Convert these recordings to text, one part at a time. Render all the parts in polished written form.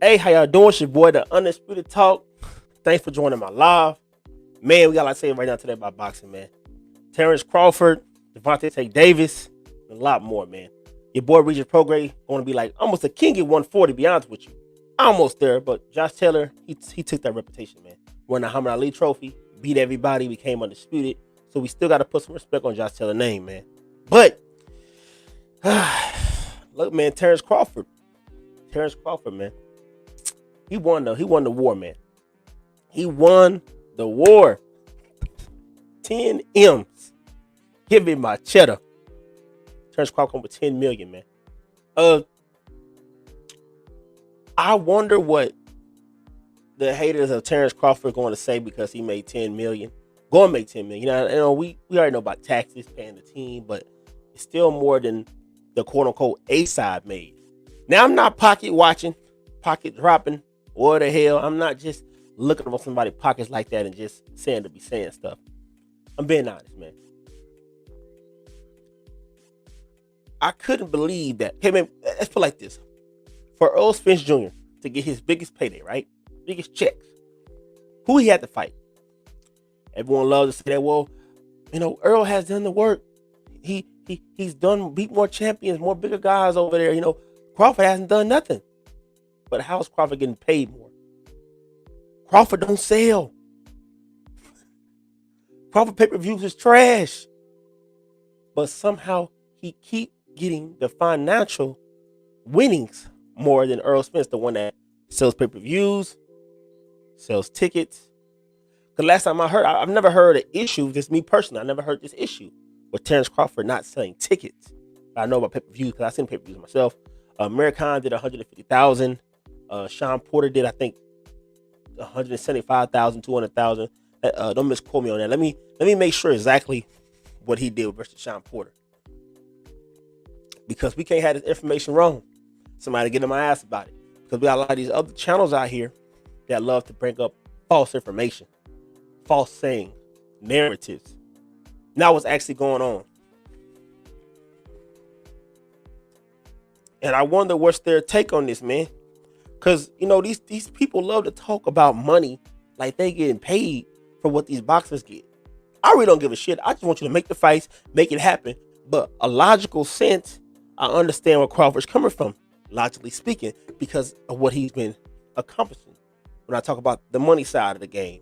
Hey, how y'all doing? It's your boy, the Undisputed Talk. Thanks for joining my live. Man, we got a lot to say right now today about boxing, man. Terrence Crawford, Gervonta Davis, and a lot more, man. Your boy Regis going to be like almost a king at 140, to be honest with you. Almost there, but Josh Taylor, he took that reputation, man. Won the Muhammad Ali trophy, beat everybody, became undisputed. So we still got to put some respect on Josh Taylor's name, man. But, look, man, Terrence Crawford, man. He won the war, man. He won the war. 10 M's. Give me my cheddar. Terrence Crawford with 10 million, man. I wonder what the haters of Terrence Crawford are going to say because he made 10 million. Going to make 10 million. You know, we already know about taxes, paying the team, but it's still more than the quote unquote A side made. Now I'm not pocket watching, pocket dropping, what the hell. I'm not just looking for somebody's pockets like that and just saying to be saying stuff. I'm being honest, man. I couldn't believe that. Hey, man, let's put it like this. For Earl Spence Jr. to get his biggest payday, right? Biggest checks. Who he had to fight? Everyone loves to say that, well, you know, Earl has done the work. He's beat more champions, more bigger guys over there. You know, Crawford hasn't done nothing. But how's Crawford getting paid more? Crawford don't sell. Crawford pay-per-views is trash. But somehow he keep getting the financial winnings more than Earl Spence, the one that sells pay-per-views, sells tickets. Because last time I heard, I've never heard an issue, just me personally, I never heard this issue with Terrence Crawford not selling tickets. I know about pay-per-views because I've seen pay-per-views myself. American did 150,000. Sean Porter did, I think, 175,000, 200,000. Don't misquote me on that. Let me make sure exactly what he did versus Sean Porter, because we can't have this information wrong. Somebody get in my ass about it, because we got a lot of these other channels out here that love to bring up false information, false saying, narratives. Now what's actually going on? And I wonder what's their take on this, man. Because, you know, these people love to talk about money like they getting paid for what these boxers get. I really don't give a shit. I just want you to make the fights, make it happen. But a logical sense, I understand where Crawford's coming from, logically speaking, because of what he's been accomplishing when I talk about the money side of the game.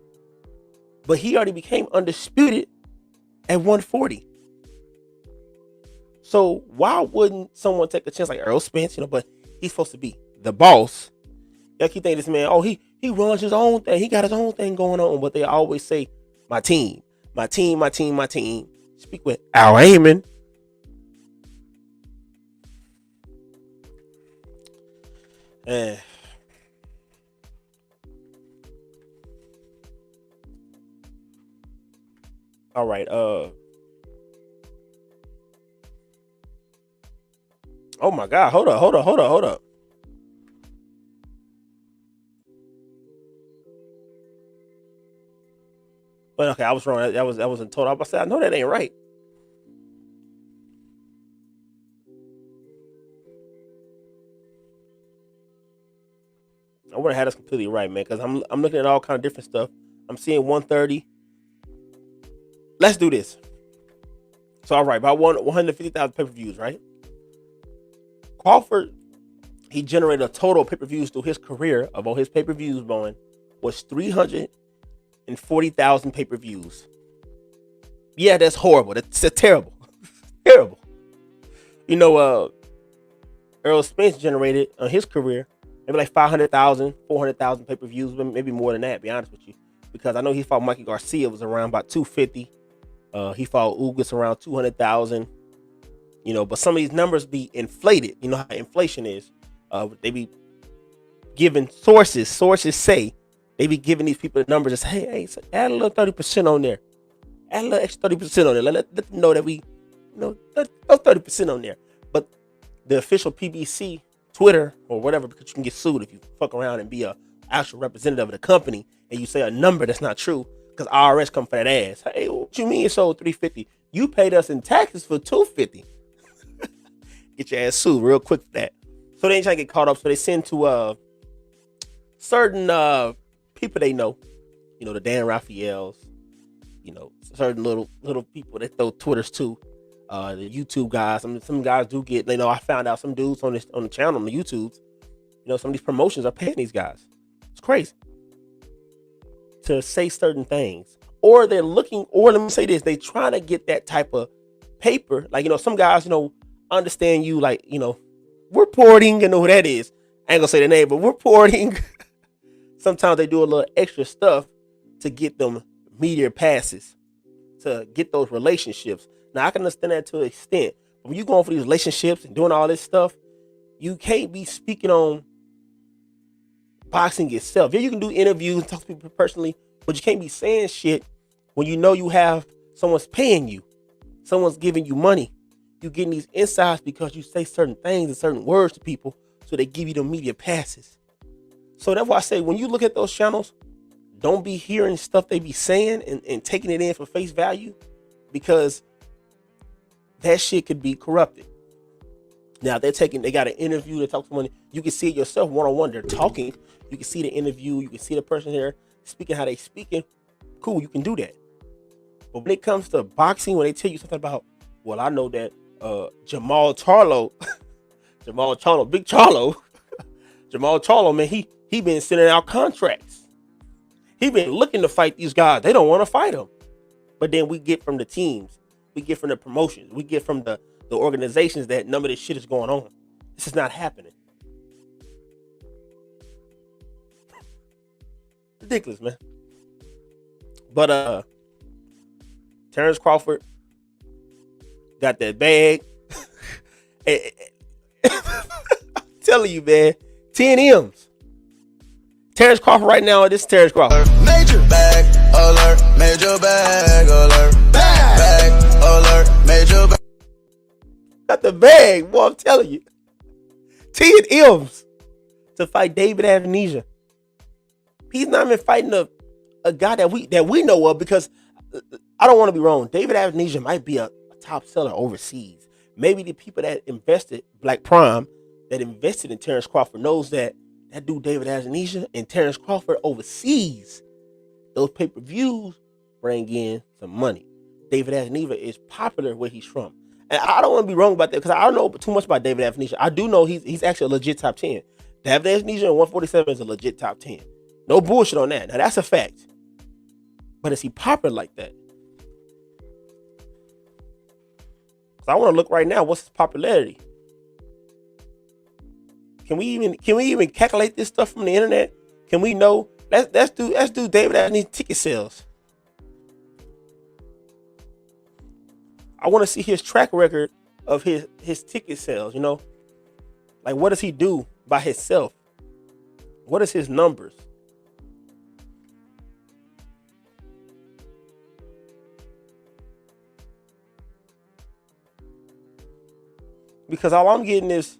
But he already became undisputed at 140. So why wouldn't someone take a chance like Earl Spence, you know, but he's supposed to be the boss. Y'all keep thinking this man, oh, he runs his own thing. He got his own thing going on. But they always say, my team, my team, my team, my team. Speak with Al Heyman. All right. Oh my God. Hold up. But okay, I was wrong. That wasn't total. I was saying, I know that ain't right. I would have had us completely right, man, because I'm looking at all kind of different stuff. I'm seeing 130. Let's do this. So all right, about 150,000 pay-per-views, right? Crawford, he generated a total pay-per-views through his career of all his pay-per-views going was 340,000 pay-per-views. Yeah, that's horrible. That's terrible. Terrible. You know, Earl Spence generated on his career maybe like 500,000, 400,000 pay-per-views, maybe more than that, to be honest with you. Because I know he fought Mikey Garcia, was around about 250. He fought Ugas around 200,000. You know, but some of these numbers be inflated. You know how inflation is. They be giving sources say, they be giving these people the numbers and say, hey, so add a little 30% on there. Add a little extra 30% on there. Let them know that we, you know, 30% on there. But the official PBC Twitter or whatever, because you can get sued if you fuck around and be a actual representative of the company and you say a number that's not true, because IRS come for that ass. Hey, what you mean it sold 350? You paid us in taxes for 250. Get your ass sued real quick for that. So they ain't trying to get caught up. So they send to certain people they know, the Dan Raphaels, certain little people that throw Twitters too. The YouTube guys, some guys do get. I found out some dudes on the channel on the YouTubes. Some of these promotions are paying these guys. It's crazy to say certain things, or they're looking. Or let me say this: they trying to get that type of paper. Like some guys, understand you. Like reporting. You know who that is? I ain't gonna say the name, but reporting. Sometimes they do a little extra stuff to get them media passes, to get those relationships. Now I can understand that to an extent. But when you going for these relationships and doing all this stuff, you can't be speaking on boxing itself. Yeah, you can do interviews and talk to people personally, but you can't be saying shit when you have someone's paying you, someone's giving you money. You getting these insights because you say certain things and certain words to people, so they give you the media passes. So that's why I say when you look at those channels, don't be hearing stuff they be saying and taking it in for face value, because that shit could be corrupted. Now they got an interview, they talk to someone. You can see it yourself one-on-one. They're talking. You can see the interview. You can see the person there speaking how they speaking. Cool, you can do that. But when it comes to boxing, when they tell you something about, well, I know that Jamal Charlo, Big Charlo, Jamal Charlo, man, he been sending out contracts. He been looking to fight these guys. They don't want to fight him. But then we get from the teams. We get from the promotions. We get from the organizations that none of this shit is going on. This is not happening. Ridiculous, man. But Terrence Crawford got that bag. I'm telling you, man, 10 M's. Terrence Crawford right now. This is Terrence Crawford. Major bag alert, major bag alert, bag alert, major bag. Got the bag, boy. I'm telling you, 10 M's to fight David Amnesia. He's not even fighting a guy that we know of, because I don't want to be wrong. David Amnesia might be a top seller overseas. Maybe the people that invested, Black Prime, that invested in Terrence Crawford knows that dude David Amnesia and Terrence Crawford overseas, those pay-per-views bring in some money. David Amnesia is popular where he's from. And I don't want to be wrong about that, because I don't know too much about David Amnesia. I do know he's actually a legit top 10. David Amnesia at 147 is a legit top 10. No bullshit on that. Now that's a fact. But is he popular like that? Because I want to look right now. What's his popularity? Can we even calculate this stuff from the internet? Can we know? Let's do David Amnesia ticket sales. I want to see his track record of his ticket sales. Like, what does he do by himself? What is his numbers? Because all I'm getting is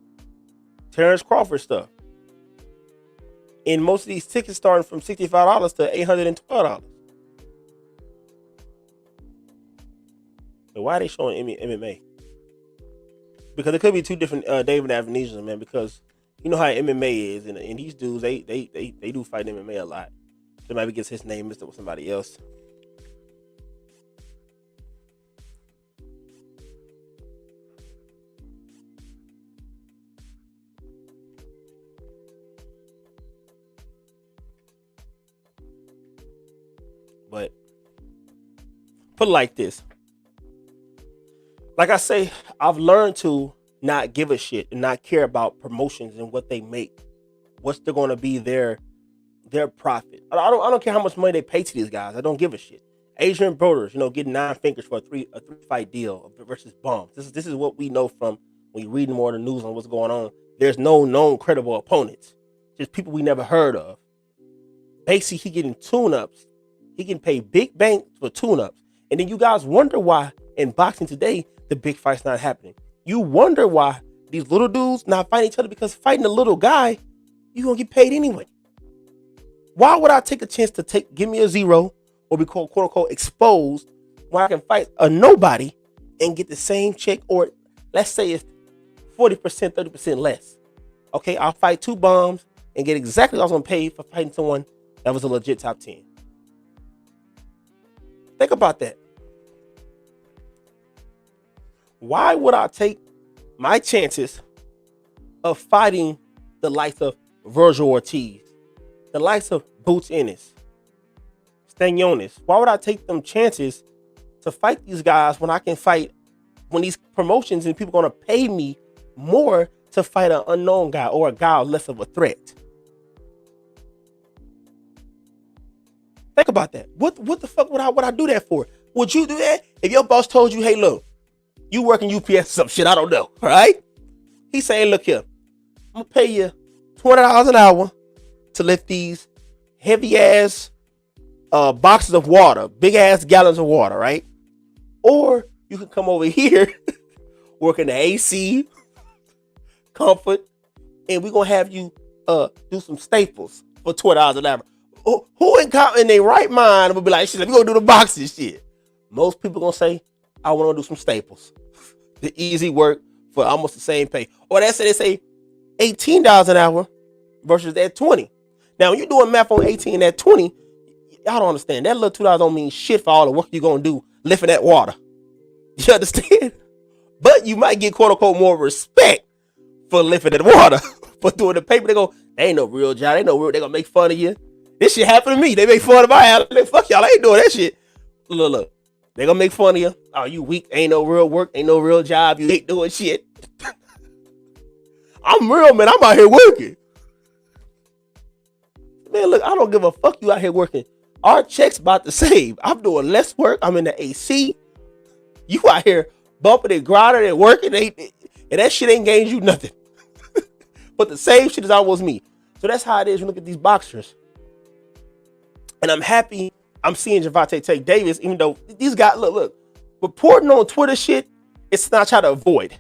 Terrence Crawford stuff. And most of these tickets starting from $65 to $812. So why are they showing MMA? Because it could be two different David Amnesia, man. Because you know how MMA is, and these dudes they do fight MMA a lot. So maybe gets his name mixed up with somebody else. But put it like this. Like I say, I've learned to not give a shit and not care about promotions and what they make. What's they're going to be their profit. I don't care how much money they pay to these guys. I don't give a shit. Adrian Broders, getting 9 fingers for a three fight deal versus Bums. This is what we know from when you're reading more of the news on what's going on. There's no known credible opponents. Just people we never heard of. Basically, he getting tune-ups. He can pay big bank for tune-ups. And then you guys wonder why in boxing today, the big fight's not happening. You wonder why these little dudes not fighting each other, because fighting a little guy, you're going to get paid anyway. Why would I take a chance to give me a zero or be quote unquote exposed when I can fight a nobody and get the same check, or let's say it's 40%, 30% less. Okay, I'll fight 2 bums, and get exactly what I was gonna pay for fighting someone that was a legit top 10. Think about that. Why would I take my chances of fighting the likes of Virgil Ortiz, the likes of Boots Ennis, Stanionis? Why would I take them chances to fight these guys when I can fight, when these promotions and people are going to pay me more to fight an unknown guy or a guy less of a threat? Think about that. What the fuck would I do that for? Would you do that if your boss told you, hey, look, you working UPS or some shit, I don't know, all right? He's saying, look here, I'm going to pay you $20 an hour to lift these heavy ass boxes of water, big ass gallons of water, right? Or you can come over here, work in the AC, comfort, and we're going to have you do some staples for $20 an hour. Who in their right mind will be like, shit, we're going to do the boxes shit? Most people going to say, I want to do some staples. The easy work for almost the same pay. Or they say $18 an hour versus that 20. Now, when you're doing math on 18 and that 20, y'all don't understand. That little $2 don't mean shit for all the work you're going to do lifting that water. You understand? But you might get, quote unquote, more respect for lifting that water. For doing the paper, they go, they ain't no real job. They ain't no real, they going to make fun of you. This shit happened to me. They make fun of my ass. Like, fuck y'all, I ain't doing that shit. Look. They gonna make fun of you. Oh, you weak. Ain't no real work. Ain't no real job. You ain't doing shit. I'm real, man. I'm out here working. Man, look, I don't give a fuck you out here working. Our check's about the same. I'm doing less work. I'm in the AC. You out here bumping and grinding and working. And that shit ain't gained you nothing. But the same shit as almost me. So that's how it is when you look at these boxers. And I'm happy I'm seeing Gervonta take Davis, even though these guys, look, reporting on Twitter shit, it's not trying to avoid.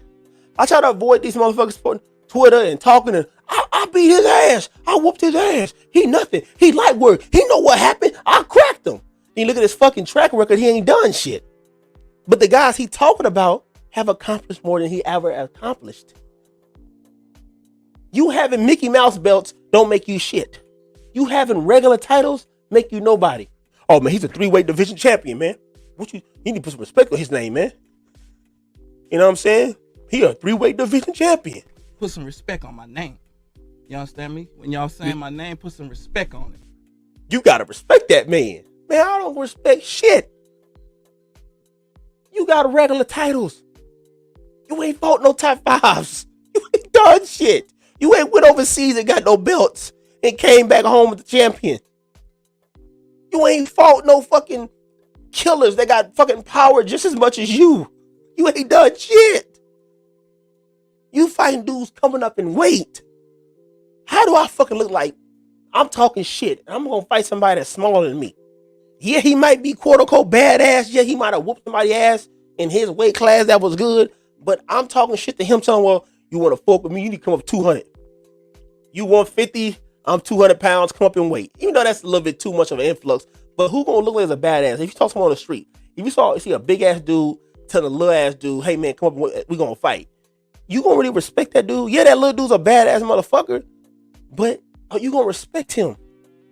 I try to avoid these motherfuckers on Twitter and talking, and I beat his ass. I whooped his ass. He nothing. He light work. He know what happened. I cracked him. And you look at his fucking track record, he ain't done shit. But the guys he talking about have accomplished more than he ever accomplished. You having Mickey Mouse belts don't make you shit. You having regular titles make you nobody. Oh man, he's a 3-weight division champion, man. You need to put some respect on his name, man. You know what I'm saying? He a 3-weight division champion. Put some respect on my name. You understand me? When y'all saying my name, put some respect on it. You gotta respect that man. Man, I don't respect shit. You got regular titles. You ain't fought no top 5s. You ain't done shit. You ain't went overseas and got no belts and came back home with the champion. You ain't fought no fucking killers that got fucking power just as much as you. You ain't done shit. You fighting dudes coming up in weight. How do I fucking look like I'm talking shit? I'm gonna fight somebody that's smaller than me. Yeah, he might be quote unquote badass. Yeah, he might have whooped somebody's ass in his weight class that was good. But I'm talking shit to him telling, well, you want to fuck with me? You need to come up 200. You 150, I'm 200 pounds, come up in weight. Even though that's a little bit too much of an influx. But who gonna look like a badass? If you talk to someone on the street, if you see a big ass dude tell a little ass dude, hey man, come up, we gonna fight. You gonna really respect that dude? Yeah, that little dude's a badass motherfucker. But are you gonna respect him?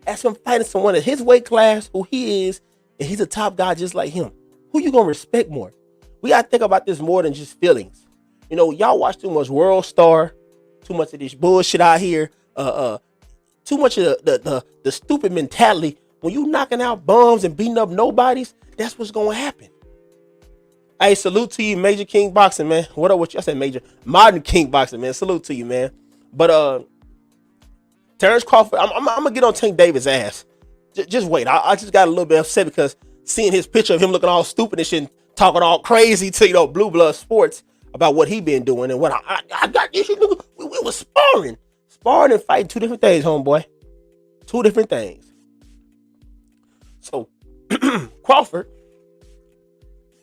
As him fighting someone in his weight class, who he is, and he's a top guy just like him. Who you gonna respect more? We gotta think about this more than just feelings. You know, y'all watch too much World Star, too much of this bullshit out here, too much of the stupid mentality. When you knocking out bums and beating up nobodies, that's what's gonna happen. Hey, salute to you, Major King Boxing, man. What up with you? I said Major. Modern King Boxing, man. Salute to you, man. But Terrence Crawford, I'm gonna get on Tank Davis' ass. Just wait. I just got a little bit upset because seeing his picture of him looking all stupid and shit, and talking all crazy to, Blue Blood Sports about what he been doing and what I got this shit. We was sparring and fighting, two different things, homeboy. Two different things. So Crawford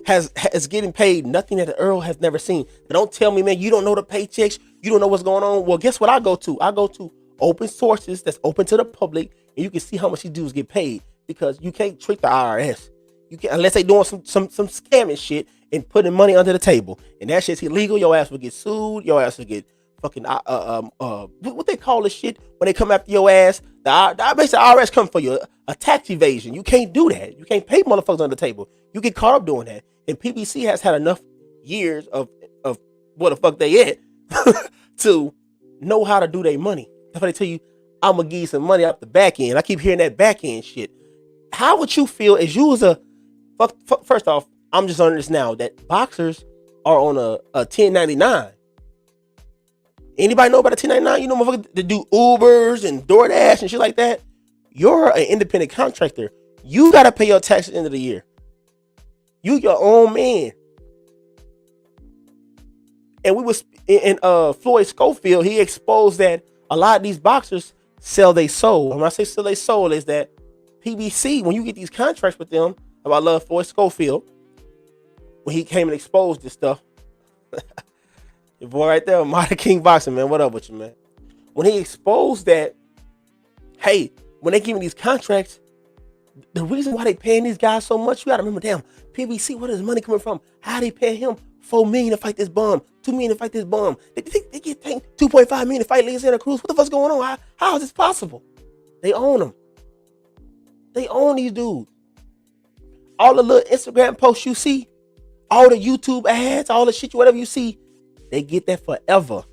has getting paid nothing that the Earl has never seen. But don't tell me, man, you don't know the paychecks. You don't know what's going on. Well, guess what I go to? I go to open sources that's open to the public, and you can see how much these dudes get paid, because you can't trick the IRS. You can't, unless they doing some scamming shit and putting money under the table. And that shit's illegal. Your ass will get sued. Your ass will get fucking what they call this shit when they come after your ass. Basically IRS come for you. A tax evasion. You can't do that. You can't pay motherfuckers on the table. You get caught up doing that. And PBC has had enough years of what the fuck they at to know how to do their money. That's why they tell you, I'm gonna give you some money out the back end. I keep hearing that back end shit. How would you feel as you was first off, I'm just on this now that boxers are on a 1099. Anybody know about a 1099? You know, motherfuckers that do Ubers and DoorDash and shit like that. You're an independent contractor. You gotta pay your taxes at the end of the year. You your own man. And we was in Floyd Schofield. He exposed that a lot of these boxers sell their soul. When I say sell their soul, is that PBC, when you get these contracts with them, I love Floyd Schofield, when he came and exposed this stuff. Your boy right there, Marty King Boxing, man. What up with you, man? When he exposed that, hey, when they give me these contracts, the reason why they paying these guys so much, you gotta remember, damn, PBC, where is money coming from? How they pay him $4 million to fight this bum, $2 million to fight this bum? They get paid $2.5 million to fight Lee Santa Cruz. What the fuck's going on? How is this possible? They own them. They own these dudes. All the little Instagram posts you see, all the YouTube ads, all the shit, whatever you see, they get that forever.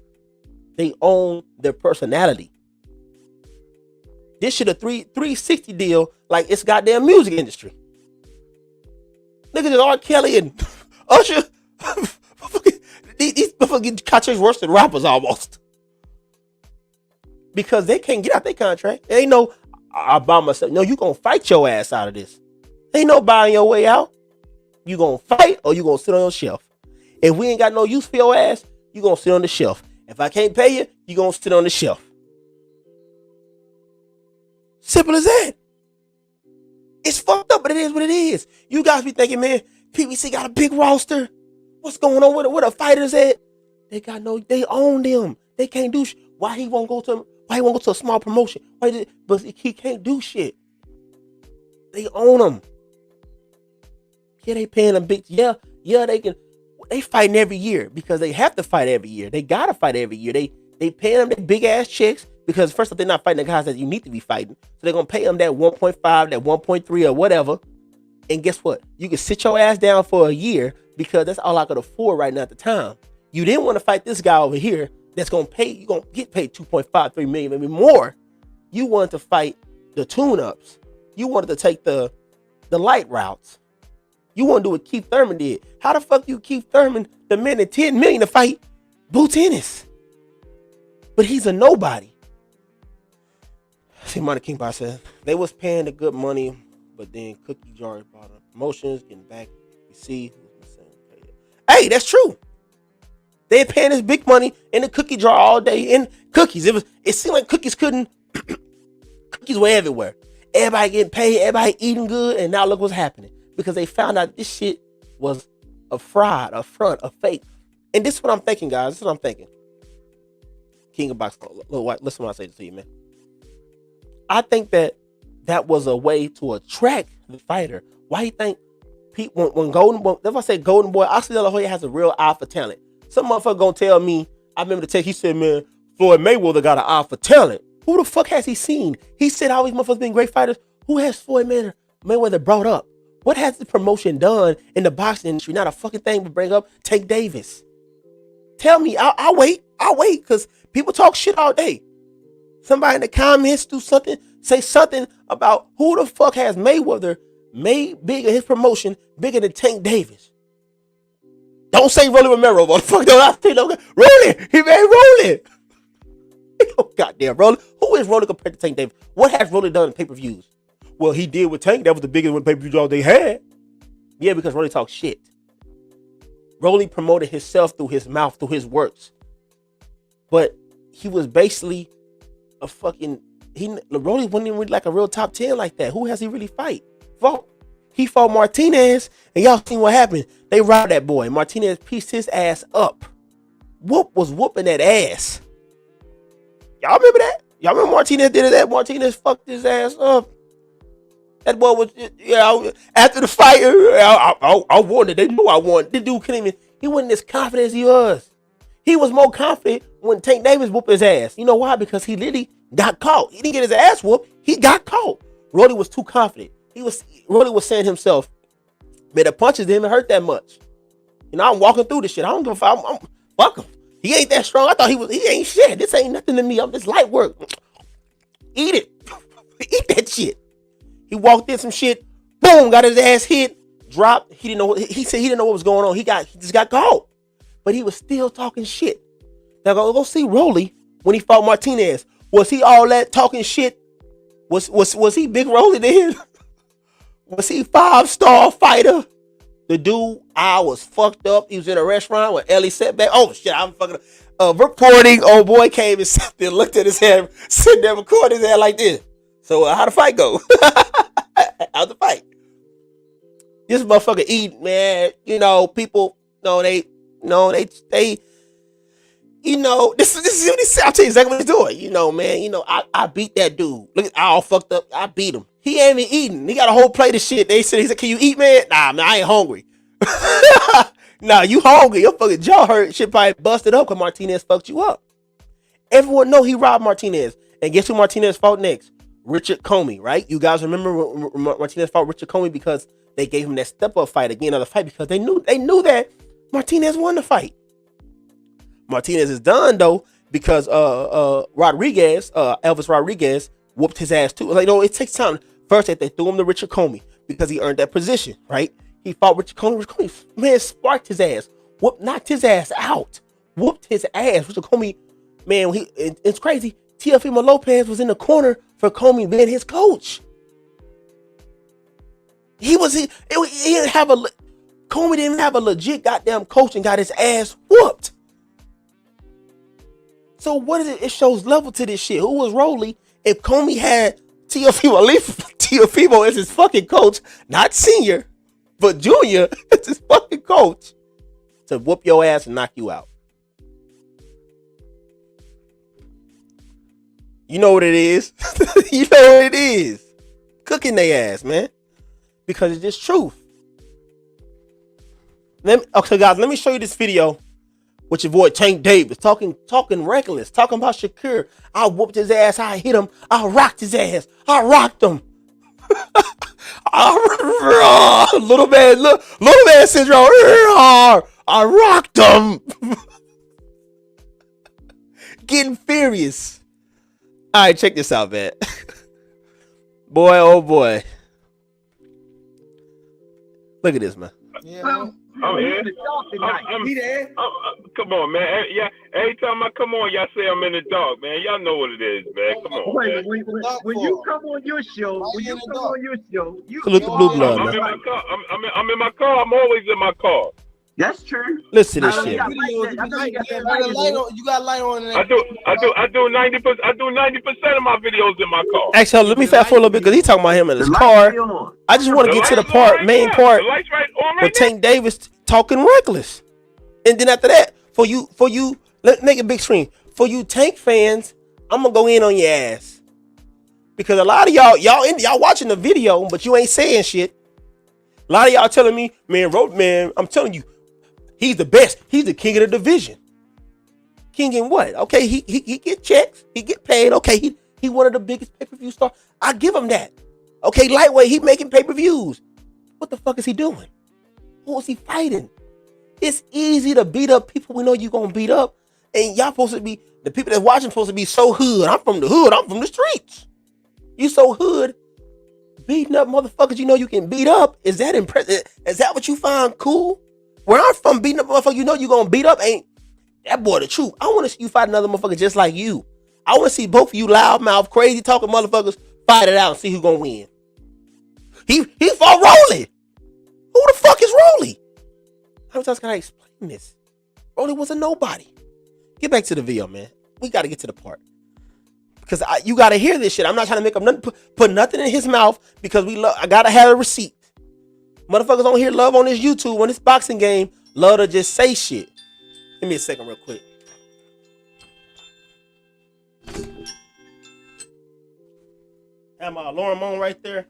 They own their personality. This shit a 360 deal like it's goddamn music industry. Niggas is R. Kelly and Usher. These motherfuckers contracts worse than rappers almost. Because they can't get out their contract. They ain't no, I buy myself. No, you gonna fight your ass out of this. Ain't no buying your way out. You gonna fight or you gonna sit on your shelf. If we ain't got no use for your ass, you gonna sit on the shelf. If I can't pay you, you gonna sit on the shelf. Simple as that. It's fucked up, but it is what it is. You guys be thinking, man, PBC got a big roster. What's going on with it? Where the fighters at? They own them. They can't do shit. Why he won't go to a small promotion? But he can't do shit. They own them. Yeah, they paying them big. Yeah, they can. They fighting every year because they have to fight every year. They gotta fight every year. They paying them their big ass checks because first off, they're not fighting the guys that you need to be fighting. So they're gonna pay them that 1.5, that 1.3 or whatever. And guess what? You can sit your ass down for a year because that's all I could afford right now at the time. You didn't want to fight this guy over here that's gonna pay. You gonna get paid 2.5, 3 million, maybe more. You wanted to fight the tune-ups. You wanted to take the light routes. You want to do what Keith Thurman did. How the fuck you Keith Thurman demanded $10 million to fight Boots Ennis? But he's a nobody. See, Money King Box said they was paying the good money, but then Cookie Jar bought up promotions, getting back. You see, hey, that's true. They paying this big money in the cookie jar all day in cookies. It seemed like cookies couldn't. Cookies were everywhere. Everybody getting paid, everybody eating good, and now look what's happening. Because they found out this shit was a fraud, a front, a fake. And this is what I'm thinking, guys. This is what I'm thinking. King of Box, listen when I say this to you, man. I think that was a way to attract the fighter. Why you think people when Golden Boy, if I say Golden Boy, Oscar De La Hoya has a real eye for talent. Some motherfucker gonna tell me, I remember the text, he said, man, Floyd Mayweather got an eye for talent. Who the fuck has he seen? He said all these motherfuckers been great fighters. Who has Floyd Mayweather brought up? What has the promotion done in the boxing industry? Not a fucking thing but bring up Tank Davis. Tell me, I'll wait, because people talk shit all day. Somebody in the comments say something about who the fuck has Mayweather made bigger, his promotion bigger than Tank Davis. Don't say Rolly Romero, motherfucker. Don't Rolly, he made Rolly. Oh, goddamn, Rolly. Who is Rolly compared to Tank Davis? What has Rolly done in pay-per-views? Well, he did with Tank. That was the biggest pay-per-view draw they had. Yeah, because Rolly talks shit. Rolly promoted himself through his mouth, through his works. But he was basically a fucking... Rolly wasn't even really like a real top 10 like that. Who has he really fought? He fought Martinez, and y'all seen what happened. They robbed that boy. Martinez pieced his ass up. Whoop was whooping that ass. Y'all remember that? Y'all remember Martinez did that? Martinez fucked his ass up. That boy was, after the fight, I won it. They knew I won. The dude couldn't even, he wasn't as confident as he was. He was more confident when Tank Davis whooped his ass. You know why? Because he literally got caught. He didn't get his ass whooped. He got caught. Rolly was too confident. Rolly was saying himself, man, the punches didn't even hurt that much. You know, I'm walking through this shit. I don't give a fuck. I'm fuck him. He ain't that strong. I thought he ain't shit. This ain't nothing to me. I'm just light work. Eat it. Eat that shit. He walked in some shit. Boom, got his ass hit. Dropped. He didn't know. He said he didn't know what was going on. He just got caught. But he was still talking shit. Now go see Rolly when he fought Martinez. Was he all that talking shit? Was he Big Rolly then? Was he 5-star fighter? The dude, I was fucked up. He was in a restaurant with Ellie sat back. Oh shit, I'm fucking recording. Old boy came and sat there, looked at his hand, sitting there recording his hand like this. So how'd the fight go? How'd the fight? This motherfucker eat, man. You know, people, they, you know, this is what he said. I'll tell you exactly what he's doing. You know, man, I beat that dude. Look, I all fucked up. I beat him. He ain't even eating. He got a whole plate of shit. He said, can you eat, man? Nah, man, I ain't hungry. Nah, you hungry. Your fucking jaw hurt. Shit probably busted up because Martinez fucked you up. Everyone know he robbed Martinez. And guess who Martinez fought next? Richard Comey, right? You guys remember Martinez fought Richard Comey because they gave him that step-up fight again, another fight, because they knew that Martinez won the fight. Martinez is done though because Elvis Rodriguez whooped his ass too. Like, it takes time. First, they threw him to Richard Comey because he earned that position, right? He fought Richard Comey. Richard Comey, man, sparked his ass, knocked his ass out, whooped his ass. Richard Comey, man, it's crazy. Teofimo Lopez was in the corner for Comey being his coach. Comey didn't have a legit goddamn coach and got his ass whooped. So what is it? It shows level to this shit. Who was Rolly if Comey had Teofimo, at least Teofimo as his fucking coach, not senior, but junior as his fucking coach, to whoop your ass and knock you out? You know what it is. You know what it is. Cooking their ass, man. Because it's just truth. Okay, guys, let me show you this video with your boy Tank Davis talking reckless, talking about Shakur. I whooped his ass. I hit him. I rocked his ass. I rocked him. Little man syndrome. I rocked him. Getting furious. All right, check this out, man. Boy, oh boy. Look at this, man. Yeah, I'm here. Come on, man. Yeah, every time I come on, y'all say I'm in the dark, man. Y'all know what it is, man. Come on, man. When you come on your show, you Look at blue blood, man. I'm in my car. I'm always in my car. That's true. Listen to this shit. You got light on. I do 90%. I do 90% of my videos in my car. Actually, let me fast forward a little bit because he's talking about him in his car. I just want to get to the main part with Tank Davis talking reckless. And then after that, for you, let's make it big screen. For you Tank fans, I'm gonna go in on your ass. Because a lot of y'all watching the video, but you ain't saying shit. A lot of y'all telling me, man, I'm telling you, he's the best. He's the king of the division. King in what? Okay, he get checks. He get paid. Okay, he one of the biggest pay-per-view stars. I give him that. Okay, lightweight, he making pay-per-views. What the fuck is he doing? Who is he fighting? It's easy to beat up people we know you gonna beat up. And y'all supposed to be, the people that's watching supposed to be so hood. I'm from the hood. I'm from the streets. You so hood, beating up motherfuckers you know you can beat up. Is that impressive? Is that what you find cool? Where I'm from, beating up motherfuckers you know you gonna beat up ain't that boy the truth. I want to see you fight another motherfucker just like you. I want to see both of you loudmouth, crazy talking motherfuckers fight it out and see who's gonna win. He fought Rolly. Who the fuck is Rolly? How many times can I explain this? Rolly was a nobody. Get back to the video, man. We got to get to the part. Because you got to hear this shit. I'm not trying to make up nothing, put nothing in his mouth because I got to have a receipt. Motherfuckers on here love on this YouTube, on this boxing game, love to just say shit. Give me a second real quick. Have my alarm on right there.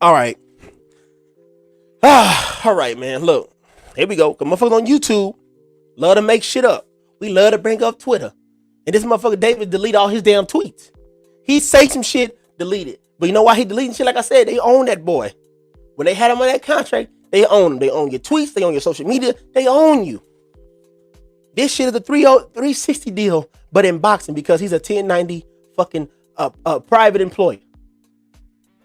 All right. All right, man. Look, here we go. Cause motherfuckers on YouTube love to make shit up. We love to bring up Twitter. And this motherfucker David delete all his damn tweets. He say some shit, delete it. But you know why he deleting shit? Like I said, they own that boy. When they had him on that contract, they own him. They own your tweets. They own your social media. They own you. This shit is a 360 deal, but in boxing because he's a 1090 fucking private employee.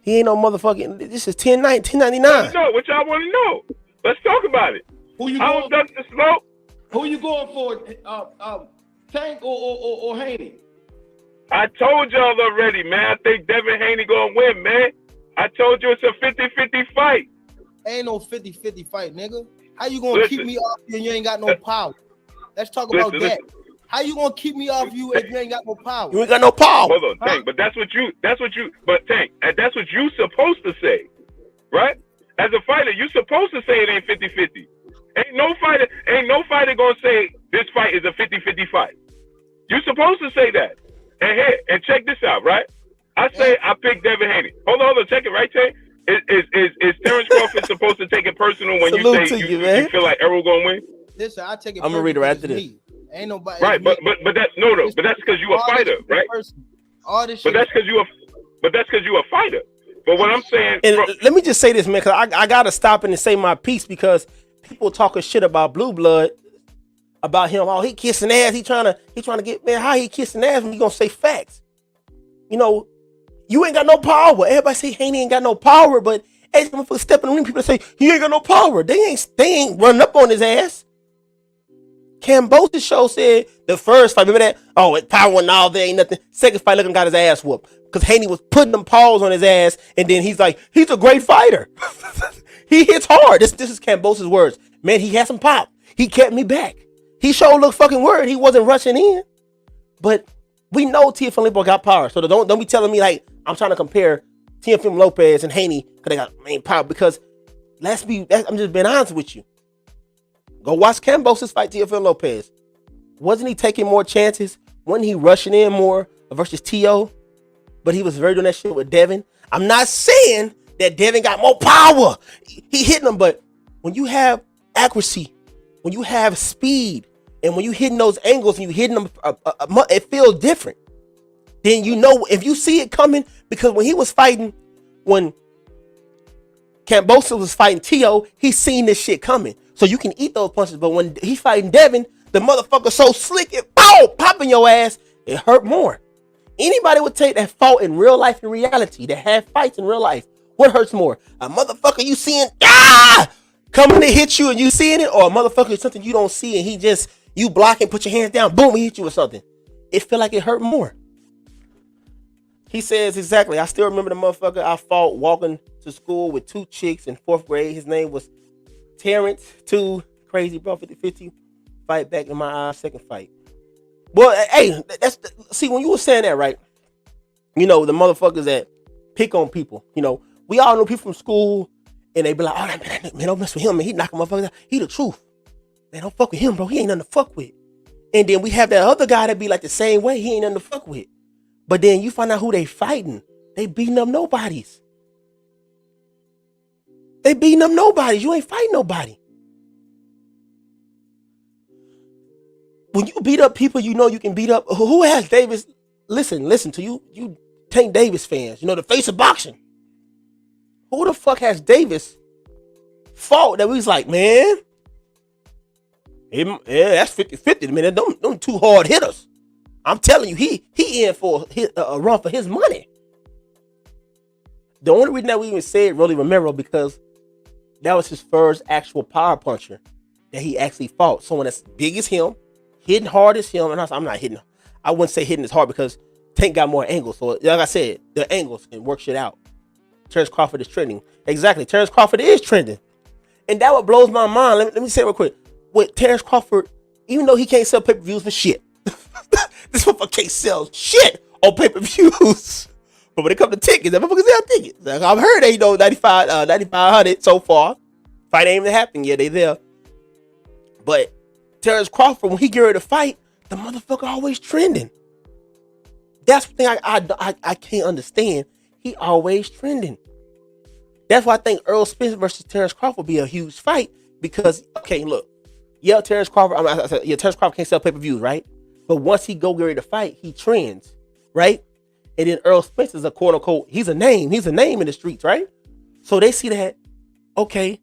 He ain't no motherfucking. This is 1099. No, what y'all want to know? Let's talk about it. Who you How going? does the smoke? Who you going for? Tank or Haney? I told y'all already, man. I think Devin Haney gonna win, man. I told you it's a 50-50 fight. Ain't no 50-50 fight, nigga. How you gonna keep me off you and you ain't got no power? Let's talk about that. How you gonna keep me off you if you ain't got no power? You ain't got no power. Hold on, Tank. But that's what you. But Tank, that's what you supposed to say, right? As a fighter, you supposed to say it ain't 50-50. Ain't no fighter gonna say this fight is a 50-50 fight. You supposed to say that. And check this out, right? I say I picked Devin Haney. Hold on, check it, right, Tank? Is Terrence Crawford supposed to take it personal when you say you feel like Errol gonna win? Listen, I take it. I'm gonna read it right after this. Ain't nobody. Right, but that's but that's because you a fighter, right? All this shit. But that's because you a fighter. But what I'm saying, and let me just say this, man, because I gotta stop and say my piece because people talking shit about Blue Blood, about him. Oh, he kissing ass. He trying to get, man. How he kissing ass when you gonna say facts? You know, you ain't got no power. Everybody say Haney ain't got no power, but as motherfucker stepping in the ring, people say he ain't got no power. They ain't running up on his ass. Cambose's show said the first fight, remember that? Oh, it's power and all, there ain't nothing. Second fight, look him got his ass whooped. Because Haney was putting them paws on his ass, and then he's like, he's a great fighter. He hits hard. This is Cambose's words. Man, he had some pop. He kept me back. He sure looked fucking worried. He wasn't rushing in. But we know Teofimo got power. So don't be telling me like I'm trying to compare Teofimo Lopez and Haney because they got main power. Because I'm just being honest with you. Go watch Cambose's fight Teofimo Lopez. Wasn't he taking more chances? Wasn't he rushing in more versus T.O.? But he was very doing that shit with Devin. I'm not saying that Devin got more power. He hitting them, but when you have accuracy, when you have speed, and when you hitting those angles and you hitting them, it feels different. Then you know if you see it coming, because when he was fighting, when Cambosa was fighting T.O., he seen this shit coming. So you can eat those punches, but when he fighting Devin, the motherfucker so slick, it popping your ass, it hurt more. Anybody would take that fought in real life and reality, that had fights in real life. What hurts more? A motherfucker you seeing coming to hit you and you seeing it, or a motherfucker something you don't see and he just, you block and put your hands down, boom, he hit you with something. It feel like it hurt more. He says exactly, I still remember the motherfucker I fought walking to school with two chicks in 4th grade. His name was Terrence, 2, crazy bro, 50-50, fight back in my eyes, second fight. Well, hey, see, when you were saying that, right, you know, the motherfuckers that pick on people, you know, we all know people from school, and they be like, oh, man, don't mess with him, man, he knocking motherfuckers out. He the truth. Man, don't fuck with him, bro, he ain't nothing to fuck with. And then we have that other guy that be like the same way, he ain't nothing to fuck with. But then you find out who they fighting. They beating up nobodies. They beating up nobodies. You ain't fighting nobody. When you beat up people, you know you can beat up. Who has Davis? Listen to you Tank Davis fans. You know, the face of boxing. Who the fuck has Davis fought that we was like, man, yeah, that's 50-50, man. Them two hard hitters. I'm telling you, he in for a run for his money. The only reason that we even said Rolly Romero because that was his first actual power puncher that he actually fought. Someone that's big as him, hitting hard as him. And I'm not hitting. I wouldn't say hitting as hard because Tank got more angles. So like I said, the angles can work shit out. Terrence Crawford is trending. Exactly. Terrence Crawford is trending. And that what blows my mind. Let me say it real quick. With Terrence Crawford, even though he can't sell pay-per-views for shit. This motherfucker can't sell shit on pay-per-views. But when it comes to tickets, that motherfucker sell tickets. Like, I've heard they 9,500 so far. Fight ain't even happened yet. They there. But Terrence Crawford, when he get ready to fight, the motherfucker always trending. That's the thing I can't understand. He always trending. That's why I think Errol Spence versus Terrence Crawford will be a huge fight. Because, okay, look. Yeah, Terrence Crawford. Terrence Crawford can't sell pay-per-views, right? But once he go get ready to fight, he trends, right? And then Earl Spence is a quote unquote, he's a name in the streets, right? So they see that, okay,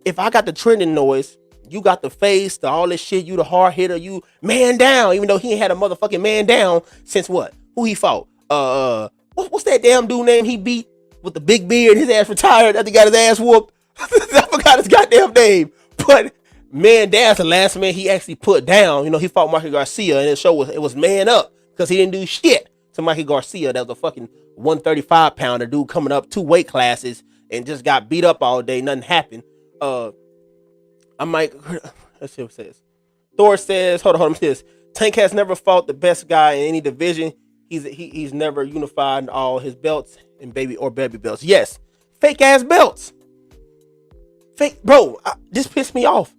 if I got the trending noise, you got the face, the all this shit, you the hard hitter, you man down, even though he ain't had a motherfucking man down since what? Who he fought? What's that damn dude name he beat with the big beard, his ass retired after he got his ass whooped? I forgot his goddamn name. But man down's the last man he actually put down. You know, he fought Mikey Garcia, and it was man up because he didn't do shit to Mikey Garcia. That was a fucking 135 pounder dude coming up 2 weight classes and just got beat up all day. Nothing happened. I might, let's see what it says. Thor says, hold on, says Tank has never fought the best guy in any division. He's never unified all his belts and baby belts. Yes, fake ass belts. Fake, bro. This pissed me off.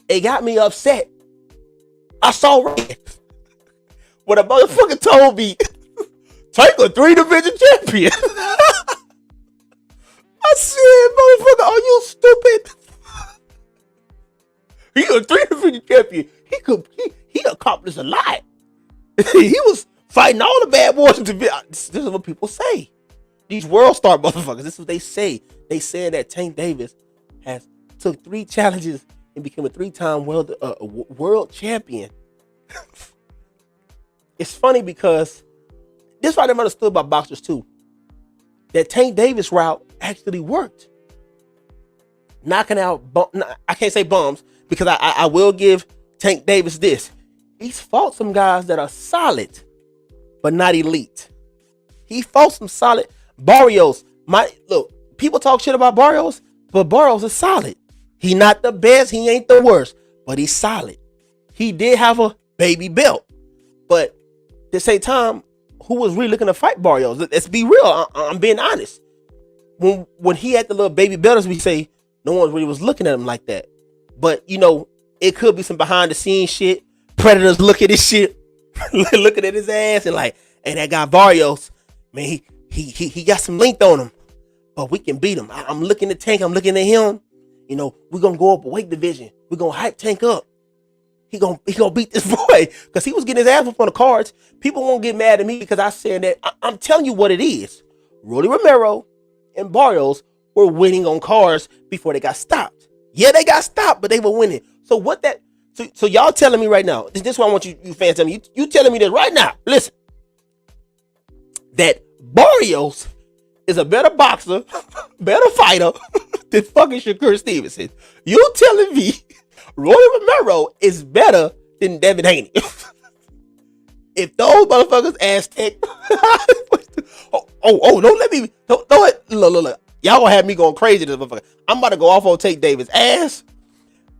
It got me upset. I saw red. When a motherfucker told me Tank a 3 division champion. I said, motherfucker, are you stupid? He a 3 division champion. He accomplished a lot. He was fighting all the bad boys. This is what people say. These world star motherfuckers. This is what they say. They said that Tank Davis has took 3 challenges and became a 3-time world champion. It's funny because this is what I'm understood about boxers too. That Tank Davis route actually worked. Knocking out, I can't say bums because I will give Tank Davis this. He's fought some guys that are solid, but not elite. He fought some solid. Barrios, look, people talk shit about Barrios, but Barrios is solid. He not the best, he ain't the worst, but he's solid. He did have a baby belt, but at the same time, who was really looking to fight Barrios? Let's be real. I'm being honest. When he had the little baby belt, as we say, no one really was looking at him like that. But you know, it could be some behind the scenes shit. Predators look at this shit, looking at his ass and like, hey, that guy Barrios, man, he got some length on him, but we can beat him. I'm looking at Tank. I'm looking at him. You know, we're gonna go up a weight division. We're gonna hype Tank up. He gonna beat this boy because he was getting his ass up on the cards. People won't get mad at me because I said that. I'm telling you what it is. Rolly Romero and Barrios were winning on cards before they got stopped. Yeah, they got stopped, but they were winning. So what that? So y'all telling me right now? This is what I want you fans telling me. You telling me this right now? Listen, that Barrios is a better boxer, better fighter than fucking Shakur Stevenson. You telling me Rolly Romero is better than Devin Haney? If those motherfuckers Aztec, don't let me, don't it. Look. Y'all gonna have me going crazy this motherfucker. I'm about to go off on Tank Davis' ass,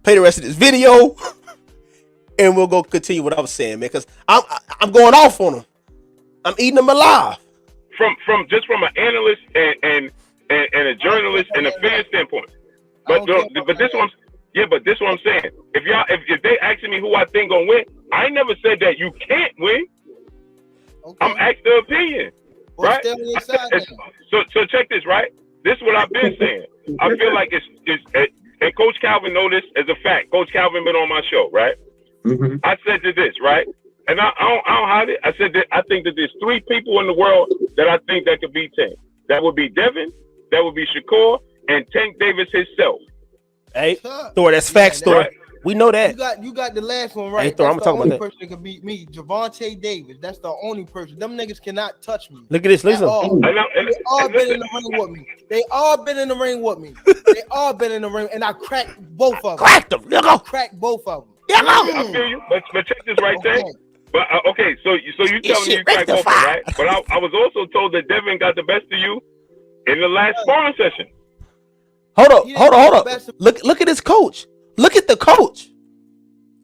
play the rest of this video, and we'll go continue what I was saying, man, because I'm going off on him. I'm eating him alive. From an analyst and a journalist and a fan standpoint. But this one, but this what I'm saying. If they asking me who I think gonna win, I never said that you can't win. Okay. I'm asking the opinion, right? So check this, right? This is what I've been saying. I feel like it's and Coach Calvin know this as a fact. Coach Calvin been on my show, right? Mm-hmm. I said this, right? And I don't hide it. I said that I think that there's 3 people in the world that I think that could beat Tank. That would be Devin, that would be Shakur, and Tank Davis himself. Hey, Thor, that's facts, Thor. Right. We know that. You got the last one right. Hey, Thor, I'm talking about that. Person that can beat me, Gervonta Davis. That's the only person. Them niggas cannot touch me. Look at this. Listen. They all been in the ring with me. They all been in the ring, and I cracked both of them. Cracked them. I cracked both of them. I feel you. But check this right there. But okay, so you telling me you cracked both of them, right? But I was also told that Devin got the best of you in the last sparring session. Hold up. Look at his coach. Look at the coach.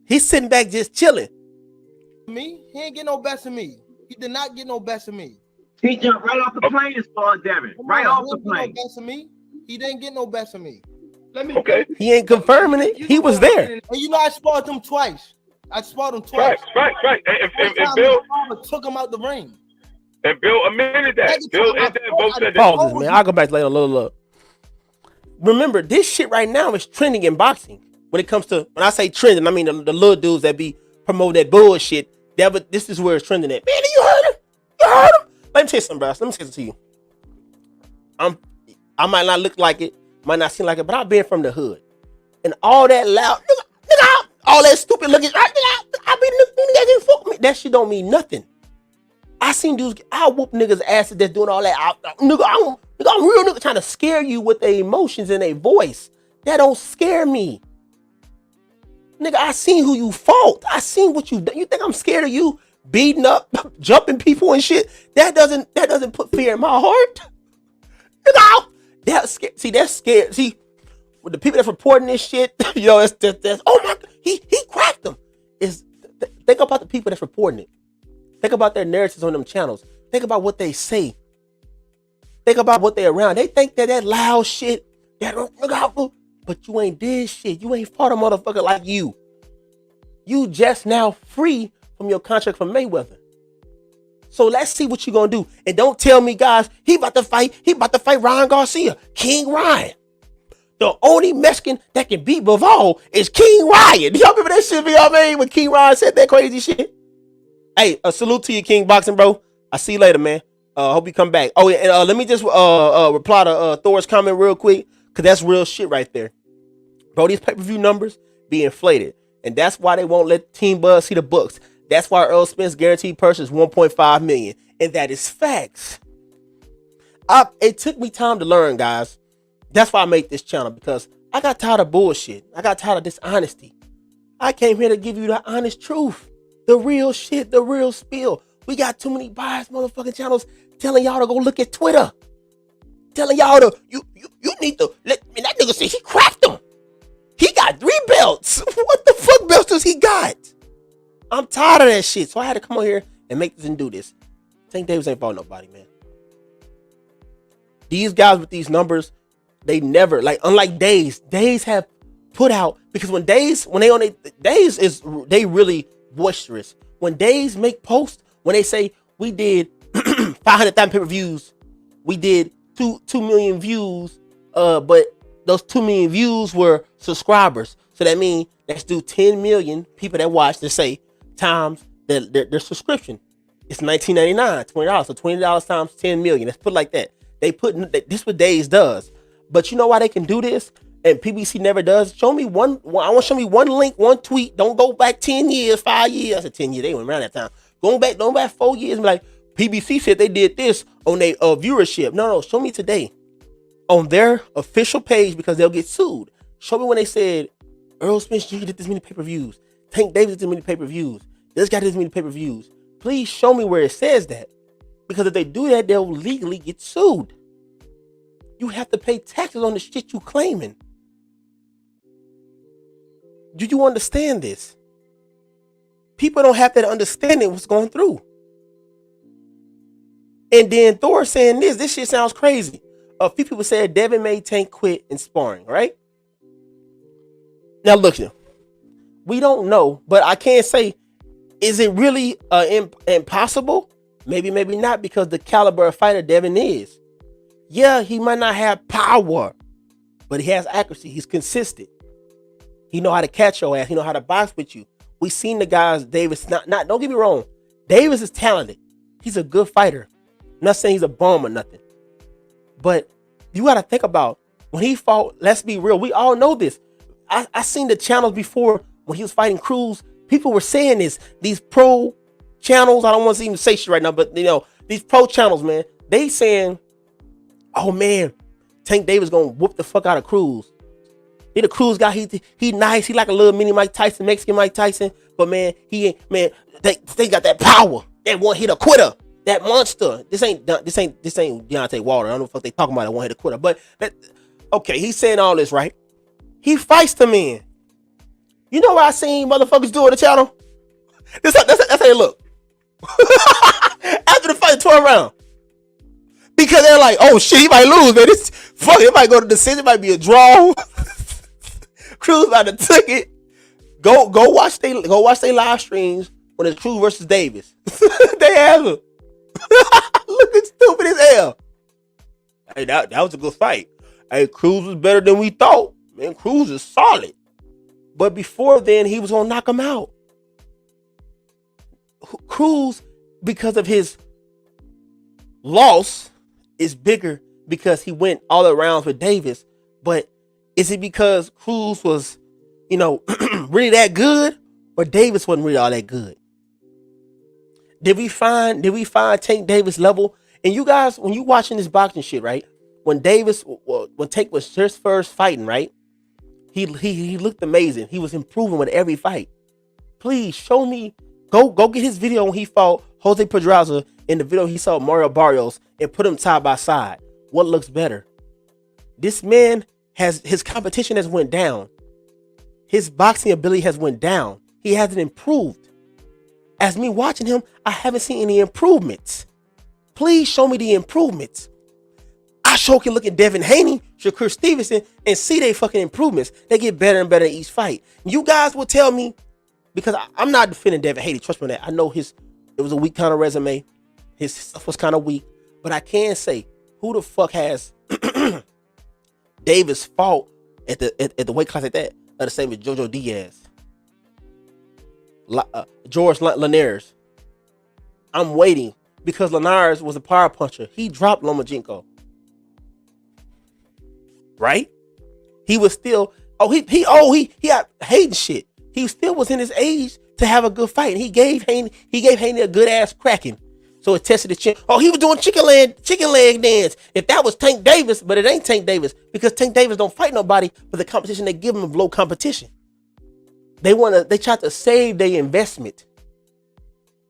He's sitting back just chilling. Me? He ain't get no best of me. He did not get no best of me. He jumped right off the plane as far as Devin. Right off the plane. No best of me. He didn't get no best of me. Okay. He ain't confirming it. He was there. And you know I sparred him twice. Right. And Bill took him out the ring. And Bill admitted that. Bill and Dan both said that. Pause this, man. I'll go back later. Look. Remember, this shit right now is trending in boxing. When it comes to, when I say trending, I mean the little dudes that be promoting that bullshit. This is where it's trending at. Man, you heard him? You heard him? Let me tell you something, bro. Let me say something to you. I might not look like it, might not seem like it, but I've been from the hood. And all that loud, nigga, all that stupid looking, I be fuck me. That shit don't mean nothing. I seen dudes, I whoop niggas' asses that's doing all that. Nigga, I'm real nigga trying to scare you with their emotions and their voice. That don't scare me. Nigga, I seen who you fought. I seen what you done. You think I'm scared of you beating up, jumping people and shit? That doesn't put fear in my heart. Nigga, that's scared. See, with the people that's reporting this shit, you know, that's oh my, he cracked them. Think about the people that's reporting it. Think about their narratives on them channels. Think about what they say. Think about what they're around. They think that loud shit, but you ain't did shit. You ain't fought a motherfucker like you. You just now free from your contract from Mayweather. So let's see what you gonna do. And don't tell me, guys, he about to fight Ryan Garcia, King Ryan. The only Mexican that can beat Bivol is King Ryan. Y'all remember that shit, y'all made when King Ryan said that crazy shit? Hey, a salute to you, King Boxing, bro. I see you later, man. Hope you come back. Oh yeah, and let me just reply to Thor's comment real quick, cause that's real shit right there. Bro, these pay-per-view numbers be inflated, and that's why they won't let Team Buzz see the books. That's why Earl Spence guaranteed purchase is $1.5 million, and that is facts. It took me time to learn, guys. That's why I made this channel, because I got tired of bullshit. I got tired of dishonesty. I came here to give you the honest truth, the real shit, the real spill. We got too many biased motherfucking channels telling y'all to go look at Twitter, telling y'all to you need to let me. That nigga said he cracked him. He got 3 belts. What the fuck belts does he got? I'm tired of that shit. So I had to come on here and make this and do this. Tank Davis ain't fought nobody, man. These guys with these numbers, they never, like, unlike Days have put out, because when they on they really boisterous. When Days make posts, when they say we did 500,000 pay-per-views, we did 2 million views, but those 2 million views were subscribers. So that means let's do 10 million people that watch, to say, times their subscription. It's $19.99, $20. So $20 times 10 million. Let's put it like that. They put this what Days does. But you know why they can do this and PBC never does? Show me one. I want to show me one link, one tweet. Don't go back 10 years, 5 years. I said 10 years. They went around that time. Don't back 4 years and be like, PBC said they did this on their viewership. No. Show me today on their official page, because they'll get sued. Show me when they said Earl Spence Jr. did this many pay-per-views. Tank Davis did this many pay-per-views. This guy did this many pay-per-views. Please show me where it says that. Because if they do that, they'll legally get sued. You have to pay taxes on the shit you claiming. Do you understand this? People don't have that understanding what's going through. And then Thor saying this shit sounds crazy. A few people said Devin made Tank quit in sparring, right? Now look here. We don't know, but I can't say, is it really impossible? Maybe not, because the caliber of fighter Devin is. Yeah, he might not have power, but he has accuracy. He's consistent. He know how to catch your ass. He know how to box with you. We seen the guys, Davis, not don't get me wrong. Davis is talented. He's a good fighter. I'm not saying he's a bum or nothing. But you got to think about when he fought, let's be real. We all know this. I seen the channels before when he was fighting Cruz. People were saying this. These pro channels, I don't want to even say shit right now, but you know, these pro channels, man, they saying, oh man, Tank Davis gonna whoop the fuck out of Cruz. He the Cruz guy, he nice, he like a little mini Mike Tyson, Mexican Mike Tyson, but man, he ain't, man, they got that power, that one hit a quitter, that monster. This ain't Deontay Wilder. I don't know what the fuck they talking about, that one hit a quitter, but okay, he's saying all this, right? He fights the man. You know what I seen motherfuckers do on the channel? That's how they look. After the fight, turn around. Because they're like, oh shit, he might lose, man. This fuck, it might go to decision, it might be a draw. Cruz about to took it. Go watch they live streams when it's Cruz versus Davis. They have him. Looking stupid as hell. Hey, that was a good fight. Hey, Cruz was better than we thought. Man, Cruz is solid. But before then, he was gonna knock him out. Cruz, because of his loss, is bigger because he went all around with Davis. But is it because Cruz was, really that good, or Davis wasn't really all that good? Did we find Tank Davis level? And you guys, when you watching this boxing shit, right? When Tank was just first fighting, right? He looked amazing. He was improving with every fight. Please show me. Go get his video when he fought Jose Pedraza, in the video he saw Mario Barrios, and put them side by side. What looks better? This man his competition has went down. His boxing ability has went down. He hasn't improved. As me watching him, I haven't seen any improvements. Please show me the improvements. I sure can look at Devin Haney, Shakur Stevenson, and see they fucking improvements. They get better and better in each fight. You guys will tell me, because I'm not defending Devin Haney. Trust me on that. I know it was a weak kind of resume. His stuff was kind of weak. But I can say, who the fuck has Davis fought at the weight class like that? The same as Jojo Diaz, George Linares. I'm waiting because Linares was a power puncher. He dropped Lomachenko. Right? He was still he had hating shit. He still was in his age to have a good fight. And he gave Haney a good ass cracking. So it tested the chin. Oh, he was doing chicken leg dance. If that was Tank Davis, but it ain't Tank Davis, because Tank Davis don't fight nobody for the competition they give him of low competition. They tried to save their investment.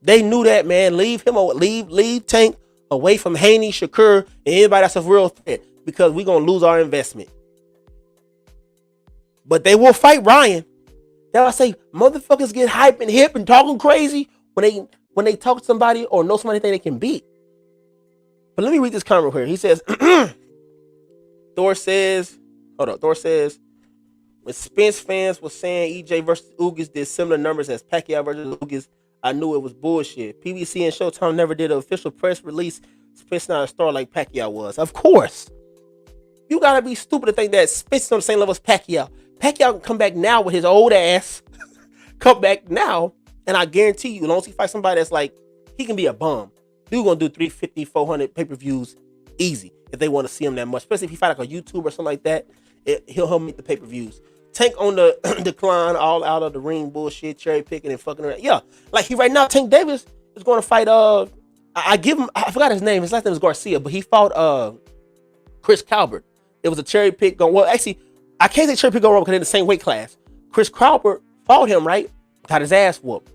They knew that, man. Leave Tank away from Haney, Shakur, and anybody that's a real threat, because we're gonna lose our investment. But they will fight Ryan. That's why I say motherfuckers get hype and hip and talking crazy when they talk to somebody or know somebody they can beat. But let me read this comment here. He says, Thor says, when Spence fans was saying EJ versus Ugas did similar numbers as Pacquiao versus Ugas, I knew it was bullshit. PBC and Showtime never did an official press release. Spence not a star like Pacquiao was. Of course. You gotta be stupid to think that Spence is on the same level as Pacquiao. Pacquiao can come back now with his old ass. Come back now, and I guarantee you, as long as he fights somebody that's like, he can be a bum. Dude gonna do 350, 400 pay-per-views easy if they want to see him that much. Especially if he fight like a YouTuber or something like that, he'll meet the pay-per-views. Tank on the decline, all out of the ring bullshit, cherry picking and fucking around. Yeah, like he right now, Tank Davis is going to fight. I forgot his name. His last name is Garcia, but he fought Chris Calvert. It was a cherry pick. Well, actually, I can't say cherry pick go wrong because they're in the same weight class. Chris Crawford fought him, right? Got his ass whooped.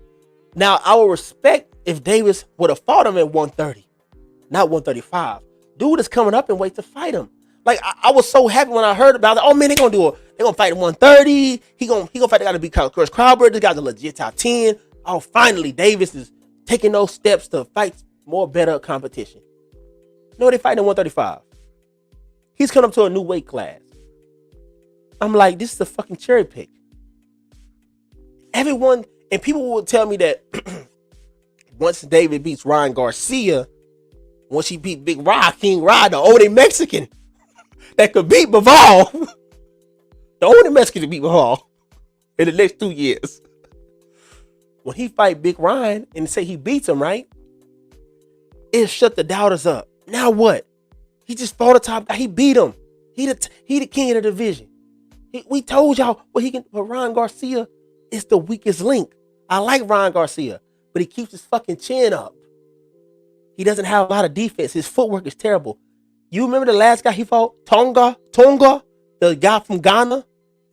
Now, I would respect if Davis would have fought him at 130, not 135. Dude is coming up in weight to fight him. Like, I was so happy when I heard about it. Oh, man, they're going to fight at 130. He gonna fight the guy to beat Chris Crawford. This guy's a legit top 10. Oh, finally, Davis is taking those steps to fight more better competition. No, they fighting at 135. He's coming up to a new weight class. I'm like, this is a fucking cherry pick. Everyone, and people will tell me that once David beats Ryan Garcia, once he beat Big Rod, King Rod, the only Mexican that could beat Bivol, the only Mexican to beat Bivol in the next 2 years. When he fight Big Ryan and say he beats him, right? It shut the doubters up. Now what? He just fought a top guy. He beat him. He the king of the division. We told y'all what he can. But Ryan Garcia is the weakest link. I like Ryan Garcia, but he keeps his fucking chin up. He doesn't have a lot of defense. His footwork is terrible. You remember the last guy he fought? Tonga, the guy from Ghana.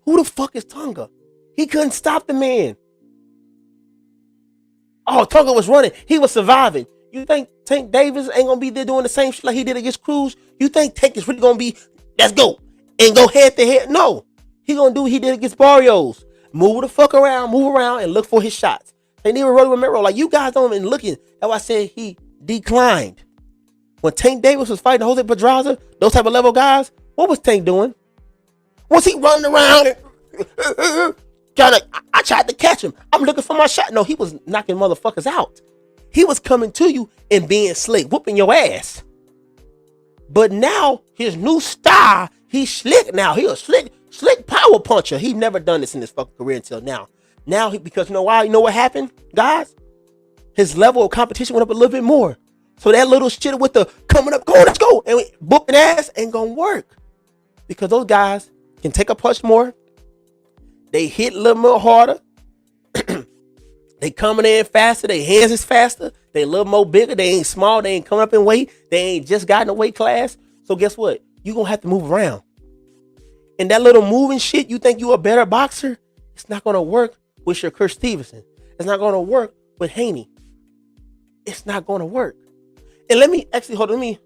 Who the fuck is Tonga? He couldn't stop the man. Oh, Tonga was running. He was surviving. You think Tank Davis ain't gonna be there doing the same shit like he did against Cruz? You think Tank is really gonna be, let's go, and go head to head? No. He gonna do what he did against Barrios. Move around, and look for his shots. They need Rolly Romero. Like, you guys don't even looking. That's why I said he declined. When Tank Davis was fighting Jose Pedraza, those type of level guys, what was Tank doing? Was he running around and I tried to catch him. I'm looking for my shot. No, he was knocking motherfuckers out. He was coming to you and being slick, whooping your ass. But now his new style, he's slick now. He a slick Slick power puncher. He never done this in his fucking career until now. Now, because you know why? You know what happened, guys? His level of competition went up a little bit more. So that little shit with the coming up, go, let's go, and booping ass ain't gonna work. Because those guys can take a punch more. They hit a little more harder. They coming in faster. Their hands is faster. They a little more bigger. They ain't small. They ain't coming up in weight. They ain't just gotten a weight class. So guess what? You gonna have to move around. And that little moving shit, you think you a better boxer? It's not gonna work with Shakur Stevenson. It's not gonna work with Haney. It's not gonna work. And let me actually hold on. Let me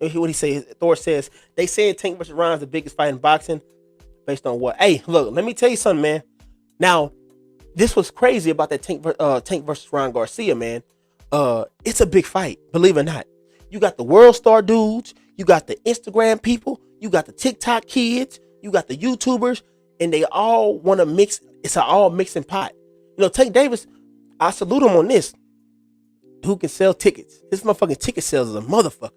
hear what he says. Thor says they saying Tank versus Ryan's the biggest fight in boxing. Based on what? Hey, look, let me tell you something, man. Now, this was crazy about that Tank versus Ryan Garcia, man. It's a big fight, believe it or not. You got the world star dudes, you got the Instagram people, you got the TikTok kids, you got the YouTubers, and they all want to mix. It's an all mixing pot. You know, Tank Davis, I salute him on this. Who can sell tickets? His motherfucking ticket sales is a motherfucker.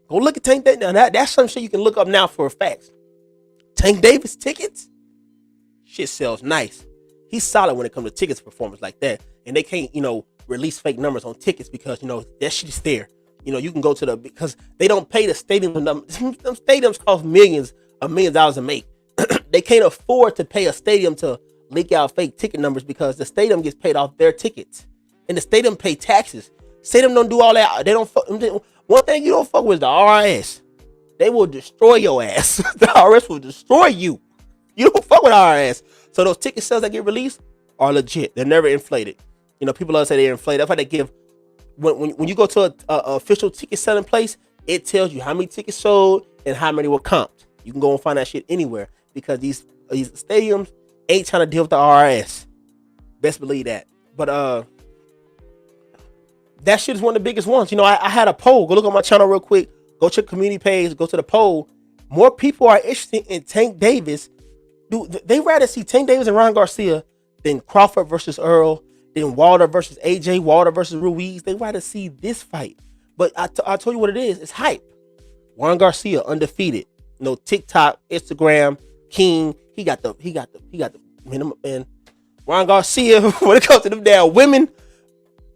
Go look at Tank Davis. Now that's some shit you can look up now for a fact. Tank Davis tickets, shit sells nice. He's solid when it comes to tickets performance like that. And they can't, release fake numbers on tickets because, that shit is there. You can go to because they don't pay the stadium numbers. Them stadiums cost millions of dollars to make. They can't afford to pay a stadium to leak out fake ticket numbers because the stadium gets paid off their tickets. And the stadium pay taxes. Stadium don't do all that. They don't fuck. One thing you don't fuck with is the RIS. They will destroy your ass. The RS will destroy you. You don't fuck with RS. So those ticket sales that get released are legit. They're never inflated. People love to say they're inflated. That's why they give when you go to a official ticket selling place, it tells you how many tickets sold and how many were comped. You can go and find that shit anywhere because these stadiums ain't trying to deal with the RS. Best believe that. But that shit is one of the biggest ones. I had a poll. Go look on my channel real quick. Go check community page. Go to the poll. More people are interested in Tank Davis. They rather see Tank Davis and Ryan Garcia than Crawford versus Earl, than Wilder versus AJ, Wilder versus Ruiz. They rather see this fight. But I told you what it is. It's hype. Ryan Garcia undefeated. TikTok, Instagram, King. He got the minimum. And Ryan Garcia, when it comes to them damn women,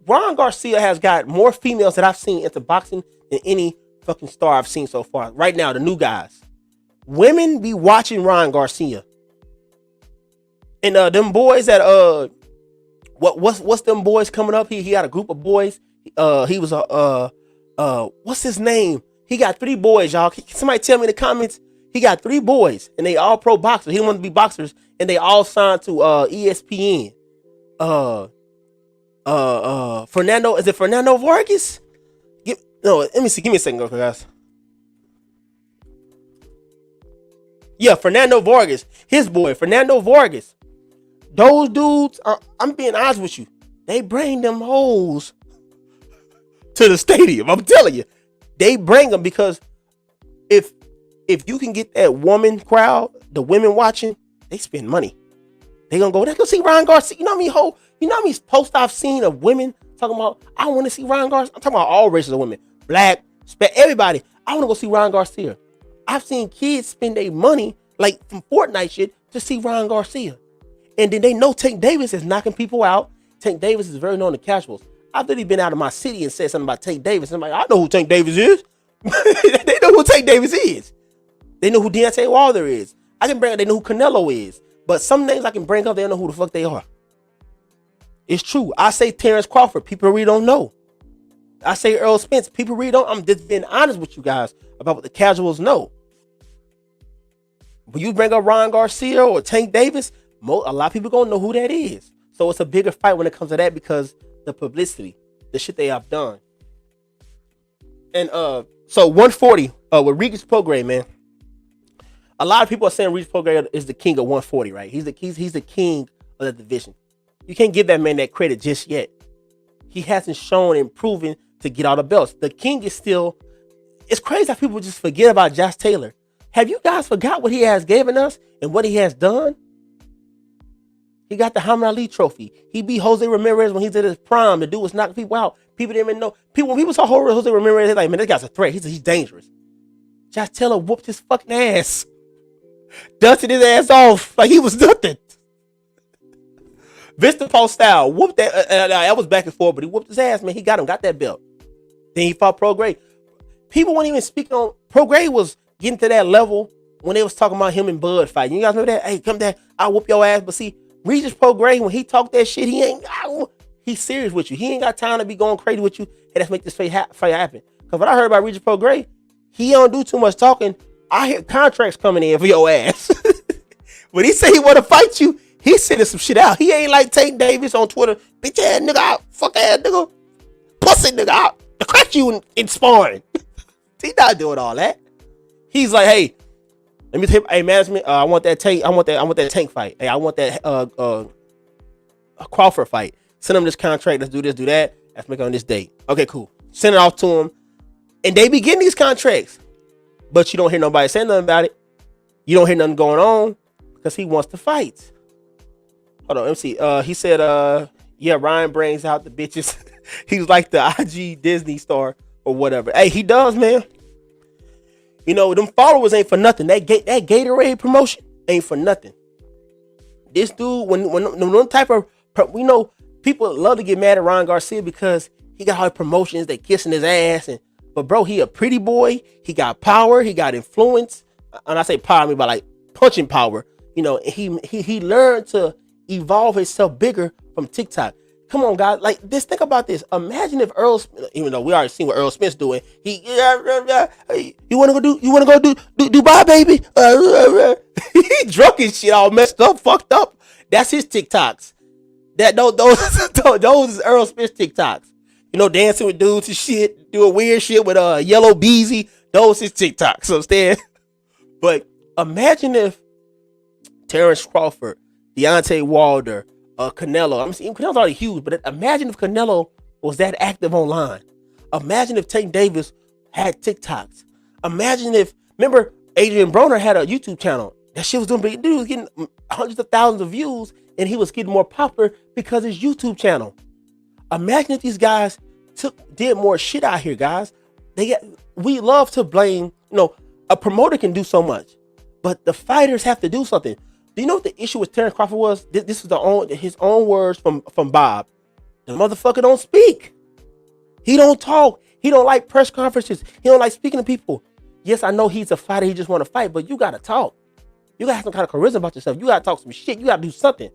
Ryan Garcia has got more females that I've seen into boxing than any fucking star I've seen so far. Right now, the new guys. Women be watching Ryan Garcia. And them boys that what's them boys coming up? He had a group of boys. He was what's his name? He got 3 boys, y'all. Somebody tell me in the comments. He got 3 boys, and they all pro boxers. He wanted to be boxers, and they all signed to ESPN. Fernando, is it Fernando Vargas? Let me see. Give me a second, guys. Yeah, Fernando Vargas. His boy, Fernando Vargas. Those dudes, I'm being honest with you. They bring them hoes to the stadium. I'm telling you. They bring them because if you can get that woman crowd, the women watching, they spend money. They gonna go, let's go see Ryan Garcia. You know how many posts I've seen of women talking about, I want to see Ryan Garcia. I'm talking about all races of women. Black, everybody. I want to go see Ryan Garcia. I've seen kids spend their money, like from Fortnite shit, to see Ryan Garcia. And then they know Tank Davis is knocking people out. Tank Davis is very known to casuals. I've literally been out of my city and said something about Tank Davis. I'm like, I know who Tank Davis is. They know who Tank Davis is. They know who Deontay Wilder is. They know who Canelo is. But some names I can bring up, they don't know who the fuck they are. It's true. I say Terrence Crawford. People really don't know. I say Earl Spence. People really don't. I'm just being honest with you guys about what the casuals know. When you bring up Ryan Garcia or Tank Davis, a lot of people gonna know who that is. So it's a bigger fight when it comes to that because the publicity, the shit they have done. And so 140 with Regis Prograis, man. A lot of people are saying Regis Prograis is the king of 140, right? He's the king of the division. You can't give that man that credit just yet. He hasn't shown and proven to get all the belts. The king is still. It's crazy how people just forget about Josh Taylor. Have you guys forgot what he has given us and what he has done? He got the Muhammad Ali trophy. He beat Jose Ramirez when he's at his prime. The dude was knocking people out. People didn't even know. When people saw Jose Ramirez, they're like, man, this guy's a threat. He's dangerous. Josh Taylor whooped his fucking ass. Dusted his ass off like he was nothing. Vista Post style, whooped that. That was back and forth, but he whooped his ass, man. He got that belt. Then he fought Pro Grey. People weren't even speaking on Pro Grey was getting to that level when they was talking about him and Bud fighting. You guys know that? Hey, come down, I'll whoop your ass. But see, Regis Pro Grey, when he talked that shit, he's serious with you. He ain't got time to be going crazy with you. Hey, let's make this fight happen. Because what I heard about Regis Pro Grey, he don't do too much talking. I hear contracts coming in for your ass. When he say he want to fight you, he's sending some shit out. He ain't like Tank Davis on Twitter. Bitch ass nigga out. Fuck ass nigga. Pussy nigga out. To crack you in sparring. He not doing all that. He's like, hey, let me tell you, hey, management, I want that Tank. I want that Tank fight. Hey, I want that Crawford fight. Send him this contract. Let's do this, do that. Let's make it on this date. Okay, cool. Send it off to him. And they be getting these contracts. But you don't hear nobody saying nothing about it. You don't hear nothing going on because he wants to fight. Hold on, let me see. He said, yeah, Ryan brings out the bitches. He's like the IG Disney star or whatever. Hey, he does, man. You know, them followers ain't for nothing. That Gatorade promotion ain't for nothing. This dude, when type of, we know people love to get mad at Ryan Garcia because he got all the promotions, they kissing his ass, but bro, he a pretty boy. He got power. He got influence. And I say power, I mean by like punching power. You know, he learned to evolve himself bigger from TikTok. Come on, guys. Like this. Think about this. Imagine if Earl, even though we already seen what Earl Smith's doing, you want to go do Dubai, baby? He drunk and shit, all messed up, fucked up. That's his TikToks. Those is Earl Smith's TikToks. You know, dancing with dudes and shit, doing weird shit with Yellow Beezy. Those is TikToks. Understand? But imagine if Terrence Crawford, Deontay Wilder, Canelo. I'm saying Canelo's already huge, but imagine if Canelo was that active online. Imagine if Tank Davis had TikToks. Imagine if, remember, Adrian Broner had a YouTube channel. That shit was doing big. Dude was getting hundreds of thousands of views, and he was getting more popular because of his YouTube channel. Imagine if these guys did more shit out here, guys. We love to blame, you know, a promoter can do so much, but the fighters have to do something. Do you know what the issue with Terrence Crawford was? This was his own words from Bob. The motherfucker don't speak. He don't talk. He don't like press conferences. He don't like speaking to people. Yes, I know he's a fighter. He just want to fight, but you got to talk. You got to have some kind of charisma about yourself. You got to talk some shit. You got to do something.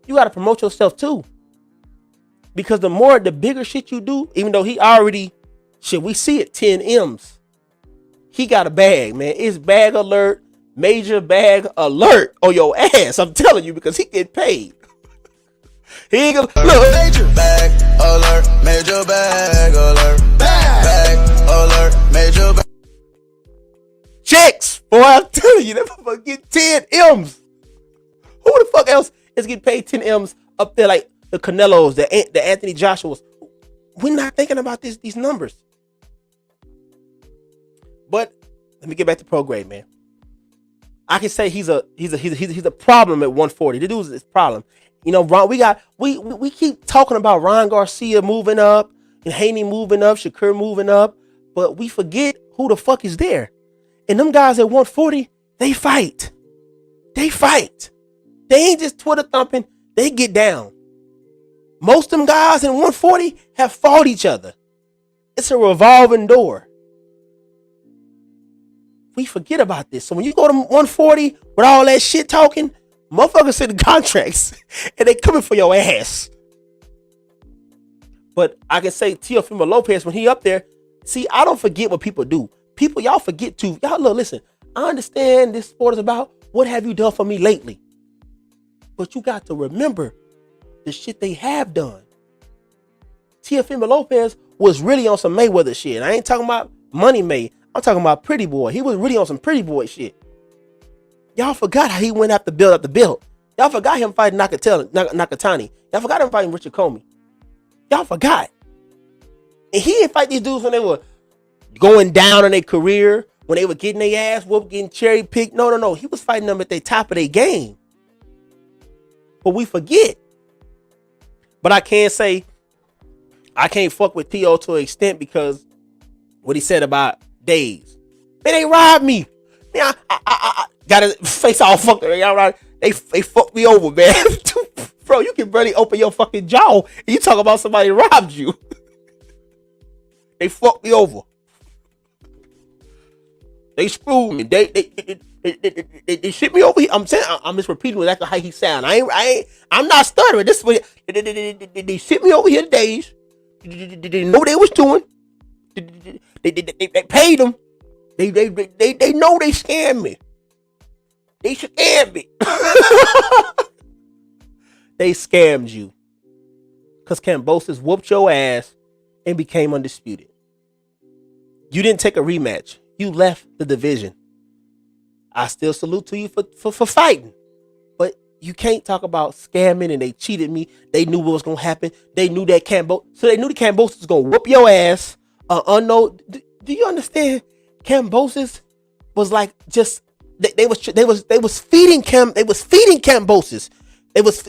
You got to promote yourself too. Because the bigger shit you do, even though he already, we see it, 10 M's. He got a bag, man. It's bag alert. Major bag alert on your ass. I'm telling you, because he get paid. He ain't gonna look. Major bag alert, major bag alert, bag alert, major bag. Checks, boy, I'm telling you, that motherfucker get 10 M's. Who the fuck else is getting paid 10 M's up there like the Canelos, the Anthony Joshua's? We're not thinking about these numbers. But let me get back to Pro Grey, man. I can say he's a problem at 140. The dude's a problem. You know, we keep talking about Ryan Garcia moving up and Haney moving up, Shakur moving up, but we forget who the fuck is there. And them guys at 140, they fight. They fight. They ain't just Twitter thumping. They get down. Most of them guys in 140 have fought each other. It's a revolving door. We forget about this. So when you go to 140 with all that shit talking, motherfuckers send contracts and they coming for your ass. But I can say Teofimo Lopez, when he up there, see, I don't forget what people do. People, y'all forget to. Y'all look, listen, I understand this sport is about what have you done for me lately. But you got to remember the shit they have done. Teofimo Lopez was really on some Mayweather shit. I ain't talking about money made. I'm talking about pretty boy. He was really on some pretty boy shit. Y'all forgot how he went after build. Y'all forgot him fighting Nakatani. Y'all forgot him fighting Richard Comey. Y'all forgot. And he didn't fight these dudes when they were going down in their career, when they were getting their ass whooped, getting cherry picked. No. He was fighting them at the top of their game. But we forget. But I can't say I can't fuck with T.O. to an extent because what he said about Days. Man, they robbed me. Man, got his face all fucked up. Y'all right? They fucked me over, man. Bro, you can barely open your fucking jaw and you talk about somebody robbed you. They fucked me over. They screwed me. They shit me over here. I'm saying, I'm just repeating exactly how he sound. I'm not stuttering. This is what they shit me over here days. They know what they was doing. They paid them. They know they scammed me. They scammed me. They scammed you. Because Kambosos whooped your ass and became undisputed. You didn't take a rematch. You left the division. I still salute to you for fighting. But you can't talk about scamming and they cheated me. They knew what was going to happen. They knew that so they knew the Kambosos was going to whoop your ass. Unknown. Do you understand? Kambosos was like just they was feeding Kambosos. They was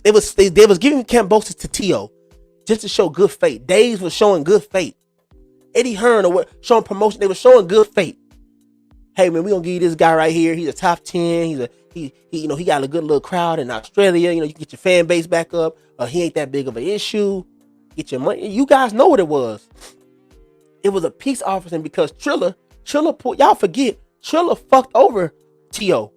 giving Kambosos to T.O. just to show good faith. Days was showing good faith. Eddie Hearn showing promotion. They were showing good faith. Hey man, we gonna give you this guy right here. He's a top 10. He got a good little crowd in Australia. You can get your fan base back up. He ain't that big of an issue. Get your money. You guys know what it was. It was a peace offering because Triller y'all forget, Triller fucked over T.O.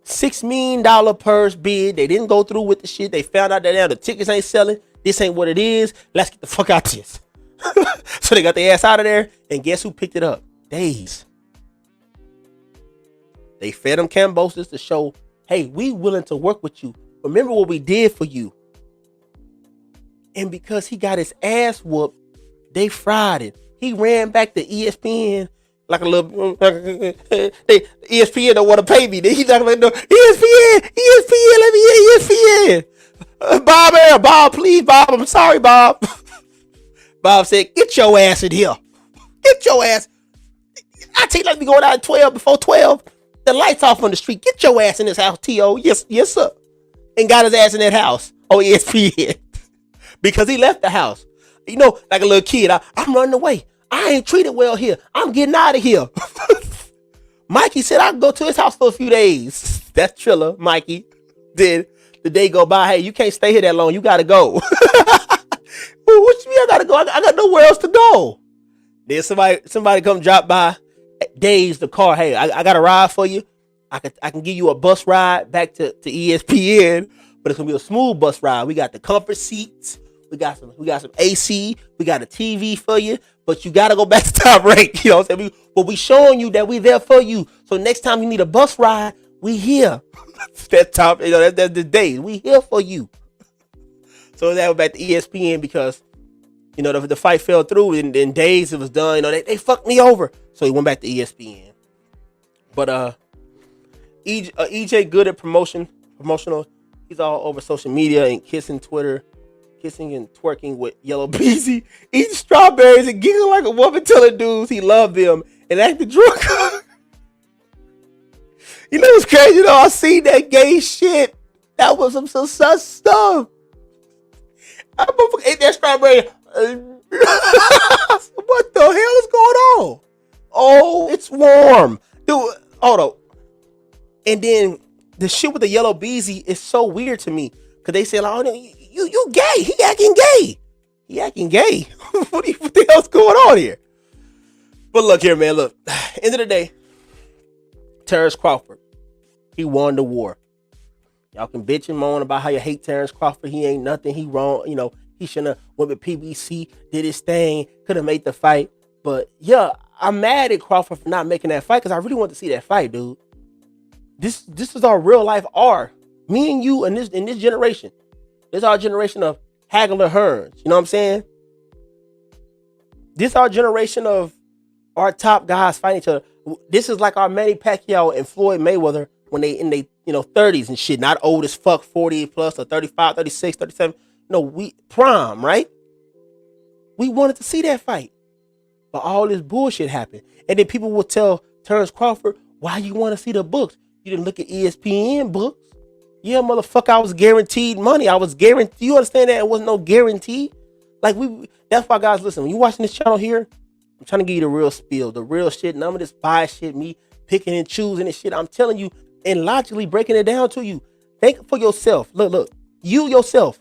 $6 million purse bid. They didn't go through with the shit. They found out that now the tickets ain't selling. This ain't what it is. Let's get the fuck out of this. So they got their ass out of there. And guess who picked it up? Days. They fed them Kambosos to show, hey, we willing to work with you. Remember what we did for you. And because he got his ass whooped, they fried it. He ran back to ESPN like a little. ESPN don't want to pay me. He's not like, no, ESPN, let me hear ESPN. Bob, please, Bob. I'm sorry, Bob. Bob said, get your ass in here. Get your ass. I tell you, let me go out at 12 before 12. The lights off on the street. Get your ass in this house, T.O. Yes, sir. And got his ass in that house on ESPN because he left the house. Like a little kid. I'm running away. I ain't treated well here. I'm getting out of here. Mikey said I can go to his house for a few days. That's Triller, Mikey. Then the day go by. Hey, you can't stay here that long. You got to go. What you mean I got to go? I got nowhere else to go. Then somebody come drop by. Days the car. Hey, I got a ride for you. I can give you a bus ride back to ESPN, but it's gonna be a smooth bus ride. We got the comfort seats. We got some AC. We got a TV for you, but you gotta go back to top rank. You know what I'm saying? But we showing you that we there for you. So next time you need a bus ride, we here. That's top. That's the day. We here for you. So that was back to ESPN because the fight fell through in days it was done. They fucked me over. So he went back to ESPN. But EJ good at promotional. He's all over social media and kissing and twerking with Yellow Beezy, eating strawberries and giggling like a woman telling dudes he loved them and acting drunk. What's crazy? I seen that gay shit. That was some such stuff. I ate that strawberry. What the hell is going on? Oh, it's warm. Dude, hold up. And then the shit with the Yellow Beezy is so weird to me. Because they say, oh, you gay. He acting gay. What the hell's going on here? But look here, man. Look. End of the day, Terrence Crawford. He won the war. Y'all can bitch and moan about how you hate Terrence Crawford. He ain't nothing. He wrong. He shouldn't have went with PBC, did his thing, could have made the fight. But yeah, I'm mad at Crawford for not making that fight because I really want to see that fight, dude. This is our real life R. Me and you in this generation. This is our generation of Hagler Hearns. You know what I'm saying? This is our generation of our top guys fighting each other. This is like our Manny Pacquiao and Floyd Mayweather when they in their 30s and shit. Not old as fuck, 40 plus or 35, 36, 37. No, we prime, right? We wanted to see that fight. But all this bullshit happened. And then people will tell Terrence Crawford, why you want to see the books? You didn't look at ESPN books. Yeah, motherfucker, I was guaranteed money. I was guaranteed. You understand that? It wasn't no guarantee. That's why, guys, listen, when you watching this channel here, I'm trying to give you the real spiel, the real shit. None of this bias shit, me picking and choosing and shit. I'm telling you, and logically breaking it down to you. Think for yourself. Look, you yourself.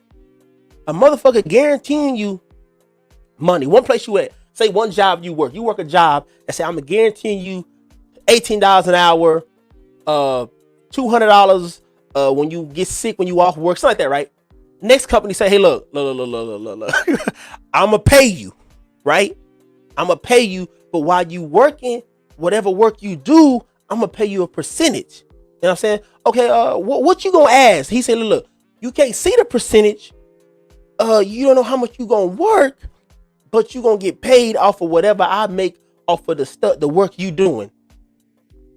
A motherfucker guaranteeing you money. One place you at, say one job you work. You work a job and say, I'm guaranteeing you $18 an hour, $200 when you get sick, when you off work, something like that, right? Next company say, hey, look. I'm going to pay you, right? I'm going to pay you, but while you working, whatever work you do, I'm going to pay you a percentage. You know what I'm saying? Okay, what you going to ask? He said, look, you can't see the percentage. You don't know how much you going to work, but you going to get paid off of whatever I make off of the work you doing.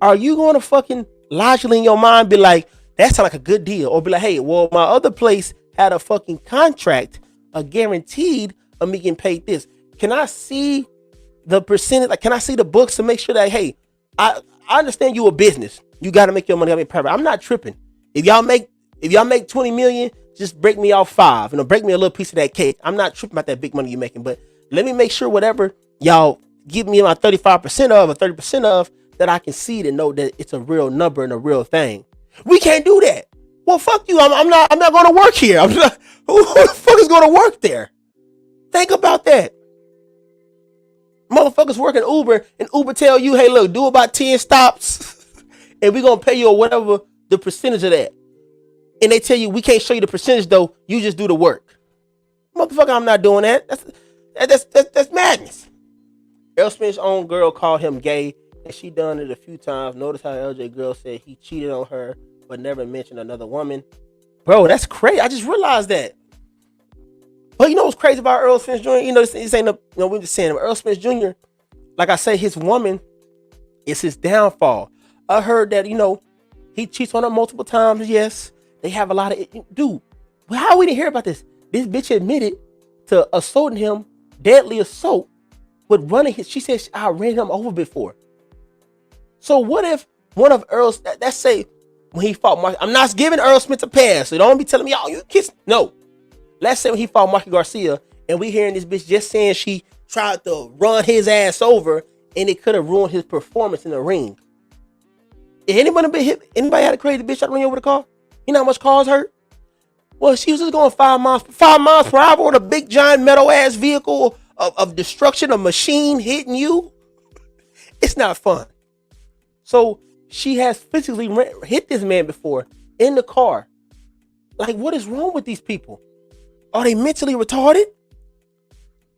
Are you going to fucking logically in your mind be like, that sounds like a good deal? Or be like, hey, well, my other place had a fucking contract, a guaranteed of me getting paid this. Can I see the percentage? Like, can I see the books to make sure that, hey, I understand you a business. You got to make your money. I mean, perfect. I'm not tripping. If y'all make 20 million, just break me off 5, break me a little piece of that cake. I'm not tripping about that big money you're making, but let me make sure whatever y'all give me my 35% of or 30% of, that I can see to know that it's a real number and a real thing. We can't do that. Well, fuck you. I'm not going to work here. Who the fuck is going to work there? Think about that. Motherfuckers working Uber and Uber tell you, hey, look, do about 10 stops and we're going to pay you whatever the percentage of that. And they tell you, we can't show you the percentage though. You just do the work. Motherfucker, I'm not doing that. That's madness. Earl Smith's own girl called him gay, and she done it a few times. Notice how LJ girl said he cheated on her, but never mentioned another woman. Bro, that's crazy. I just realized that. But you know what's crazy about Earl Smith Jr.? This ain't we're just saying Earl Smith Jr., like I say, his woman is his downfall. I heard that, he cheats on her multiple times. Yes. They have a lot of, dude, how we didn't hear about this? This bitch admitted to assaulting him, deadly assault, with running she said I ran him over before. So what if one of Earl's, let's say when he fought Mark, I'm not giving Earl Smith a pass, so don't be telling me, oh, you kiss. No. Let's say when he fought Marky Garcia, and we hearing this bitch just saying she tried to run his ass over, and it could have ruined his performance in the ring. Anybody had a crazy bitch try to run you over the car? You know how much cars hurt? Well, she was just going 5 miles per hour on a big giant metal ass vehicle of destruction, a machine hitting you. It's not fun. So she has physically hit this man before in the car. Like, what is wrong with these people? Are they mentally retarded?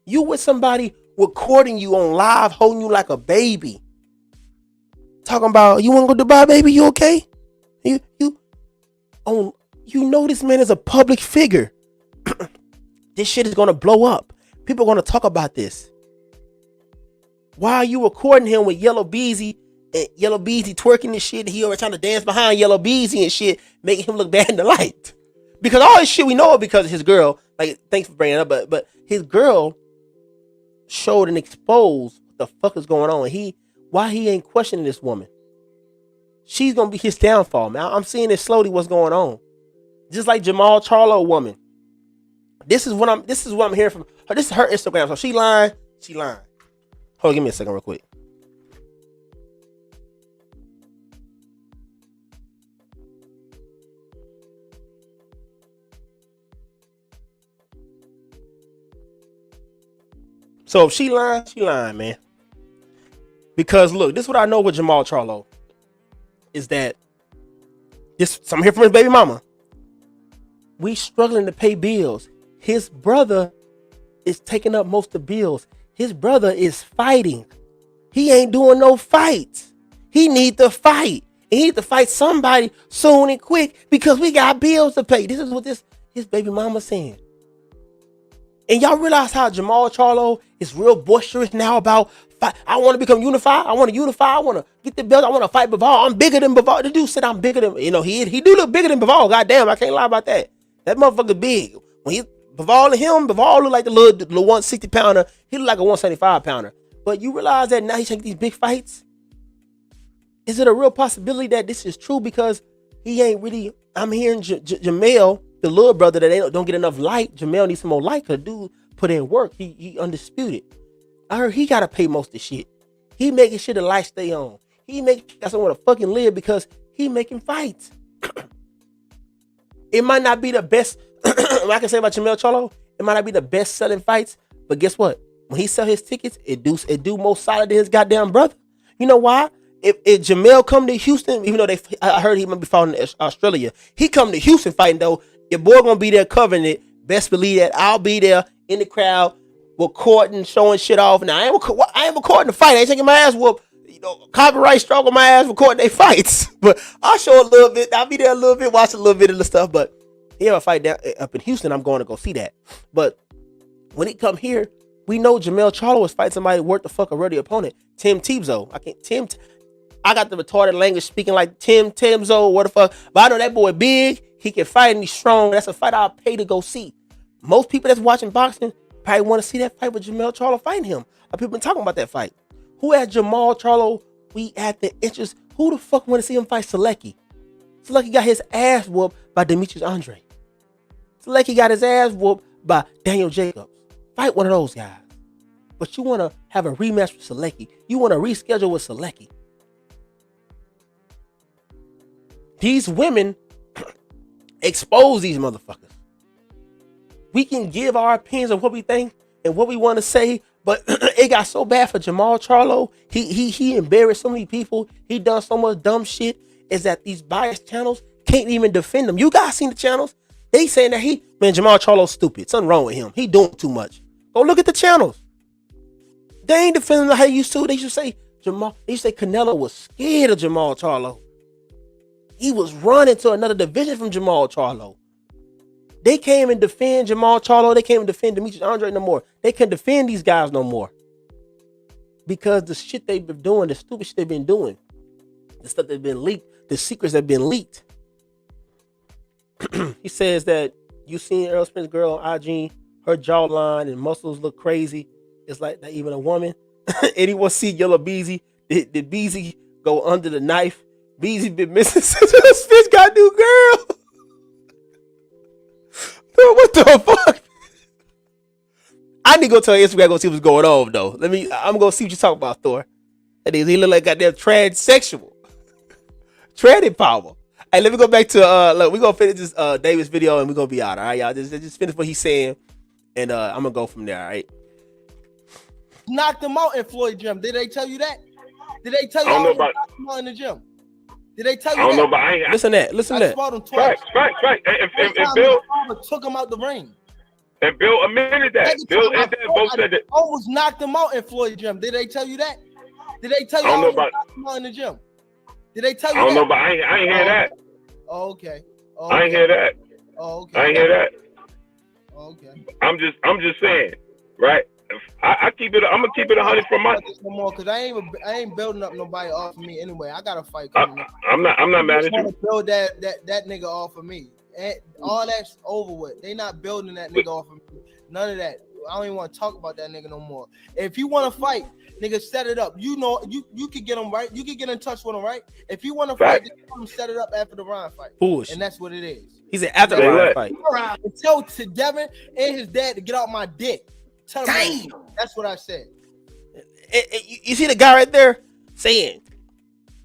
You with somebody recording you on live, holding you like a baby. Talking about, you want to go to Dubai, baby? You okay? You know this man is a public figure. This shit is going to blow up. People are going to talk about this. Why are you recording him with Yellow Beezy and Yellow Beezy twerking this shit? He always trying to dance behind Yellow Beezy and shit, making him look bad in the light. Because all this shit we know because of his girl. Like, thanks for bringing it up, but his girl showed and exposed what the fuck is going on. Why he ain't questioning this woman. She's gonna be his downfall, man. I'm seeing it slowly what's going on. Just like Jamal Charlo woman. This is what I'm hearing from her. This is her Instagram. So she lying. Hold on, give me a second real quick. So if she lying, man. Because look, this is what I know with Jamal Charlo. Is that I'm here from his baby mama. We struggling to pay bills. His brother is taking up most of the bills. His brother is fighting. He ain't doing no fights. He need to fight. He need to fight somebody soon and quick because we got bills to pay. This is what his baby mama saying. And y'all realize how Jamal Charlo is real boisterous now about fight. I want to become unified. I want to unify. I want to get the belt. I want to fight Bivol. I'm bigger than Bivol. The dude said I'm bigger than, he do look bigger than Bivol. Goddamn, I can't lie about that. That motherfucker big. When Bivol look like the little 160 pounder. He look like a 175 pounder. But you realize that now he's taking these big fights? Is it a real possibility that this is true? Because he ain't really, I'm hearing Jamel, the little brother that don't get enough light. Jamel needs some more light because dude put in work. He undisputed. I heard he got to pay most of the shit. He making sure the light stay on. He making sure he got somewhere to fucking live because he making fights. It might not be the best. What I can say about Jamel Charlo, it might not be the best selling fights, but guess what? When he sell his tickets, it do more solid than his goddamn brother. You know why? If Jamel come to Houston, even though I heard he might be fighting in Australia, he come to Houston fighting though. Your boy gonna be there covering it. Best believe that. I'll be there in the crowd, recording, showing shit off. Now I ain't recording the fight. I ain't taking my ass whoop. You know, copyright struck on my ass recording their fights. But I'll show a little bit. I'll be there a little bit, watch a little bit of the stuff. But he have a fight down up in Houston, I'm going to go see that. But when he come here, we know Jamel Charlo is fighting somebody worth the fuck a ready opponent. Tim Tebow. I got the retarded language speaking like Tim Tebow, what the fuck. But I know that boy big. He can fight and he's strong. That's a fight I'll pay to go see. Most people that's watching boxing probably want to see that fight with Jamel Charlo fighting him. People been talking about that fight. Who had Jamal Charlo? We had the interest. Who the fuck want to see him fight Selecki? Selecki got his ass whooped by Demetrius Andre. Selecki got his ass whooped by Daniel Jacobs. Fight one of those guys. But you want to have a rematch with Selecki. You want to reschedule with Selecki. These women expose these motherfuckers. We can give our opinions of what we think and what we want to say, but it got so bad for Jamal Charlo. He embarrassed so many people. He done so much dumb shit. Is that these biased channels can't even defend him. You guys seen the channels? They saying that Jamal Charlo's stupid. Something wrong with him. He doing too much. Go look at the channels. They ain't defending him how they used to. They used to say Canelo was scared of Jamal Charlo. He was running to another division from Jamal Charlo. They came and defend Jamal Charlo. They came and defend Demetrius Andre no more. They can't defend these guys no more. Because the shit they've been doing, the stupid shit they've been doing, the stuff that's been leaked, the secrets that have been leaked. He says that you seen Earl Spence girl on IG, her jawline and muscles look crazy. It's like not even a woman. Anyone see Yellow Beezy? Did Beezy go under the knife? Beezy been missing since Earl Spence got a new girl. Bro, what the fuck? I need to go to her Instagram, go see what's going on though. I'm gonna see what you talk about, Thor. And he look like goddamn transsexual. Tranny power. Hey, let me go back to look, we're gonna finish this Davis video and we're gonna be out. All right, y'all. Just finish what he's saying. And I'm gonna go from there, all right. Knocked him out in Floyd gym. Did they tell you that? Did they tell you I don't know I about knocked him out in the gym? Did they tell you I don't that? know, but I Listen to that. I fought him twice. Right. And First Bill time his father took him out the ring. and Bill admitted that. Bill and Dad both said that. I almost knocked him out in Floyd gym. Did they tell you that? Did they tell you I don't know almost about- knocked him out in the gym? Did they tell you I don't that? know, but I ain't hear that. Oh, okay. Oh, I ain't hear that. Oh, okay. I ain't hear that. Oh, okay. I'm just saying, right? I keep it. I'm gonna keep it 100 from my. No more, cause I ain't building up nobody off of me anyway. I got a fight coming up. I'm not mad at Trying you. to build that nigga off of me. And all that's over with. They not building that nigga off of me. None of that. I don't even want to talk about that nigga no more. If you want to fight, nigga, set it up. You know, you could get him right. You could get in touch with him, right? If you want to fight, just tell him set it up after the Ryan fight. Bullshit. And that's what it is. He said after the Say Ryan what? fight. And tell to Devin and his dad to get out my dick. Tell him that's what I said. You see the guy right there saying,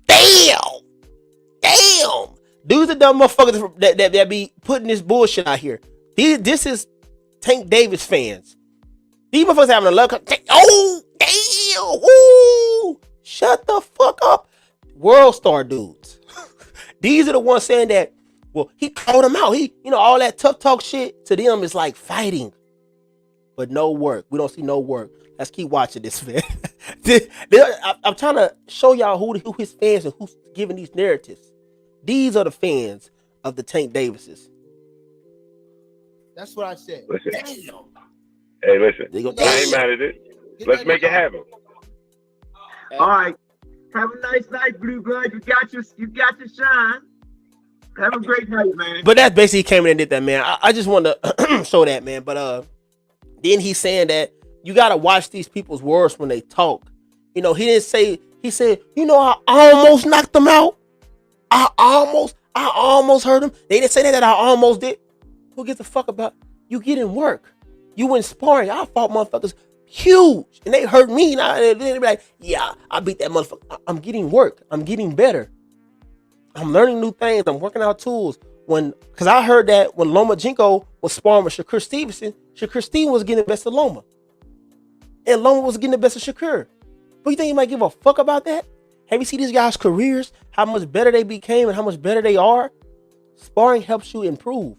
damn. Dudes are dumb motherfuckers that be putting this bullshit out here. This is Tank Davis fans. These motherfuckers having a love. Oh, damn. Ooh. Shut the fuck up. World star dudes. These are the ones saying that, well, he called him out. All that tough talk shit to them is like fighting. But no work. We don't see no work. Let's keep watching this, man. I'm trying to show y'all who his fans and who's giving these narratives. These are the fans of the Tank Davises. That's what I said. Listen. Hey, listen. They go, I ain't mad at it. Let's make it happen. All right. Have a nice night, Blue Blood. You got your shine. Have a great night, man. But that basically came in and did that, man. I just wanted to show that, man. But then he's saying that you gotta watch these people's words when they talk. He didn't say. He said, I almost knocked them out. I almost hurt him. They didn't say that I almost did. Who gives a fuck about you getting work? You in sparring. I fought motherfuckers huge, and they hurt me. And they be like, yeah, I beat that motherfucker. I'm getting work. I'm getting better. I'm learning new things. I'm working out tools. Because I heard that when Lomachenko was sparring with Shakur Stevenson was getting the best of Loma. And Loma was getting the best of Shakur. But you think he might give a fuck about that? Have you seen these guys' careers? How much better they became and how much better they are? Sparring helps you improve.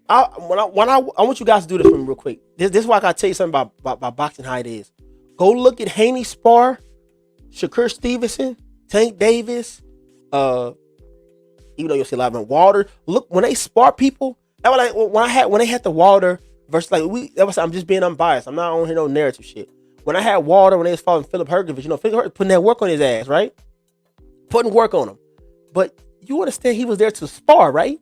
I want you guys to do this for me real quick. This is why I gotta tell you something about boxing, how it is. Go look at Haney spar, Shakur Stevenson, Tank Davis, even though you'll see a lot of them, Wilder. Look, when they spar people, that was like when they had the Wilder versus I'm just being unbiased. I'm not on here no narrative shit. When I had Wilder when they was fighting Philip Hergovich, Philip Hergovich putting that work on his ass, right? Putting work on him. But you understand he was there to spar, right?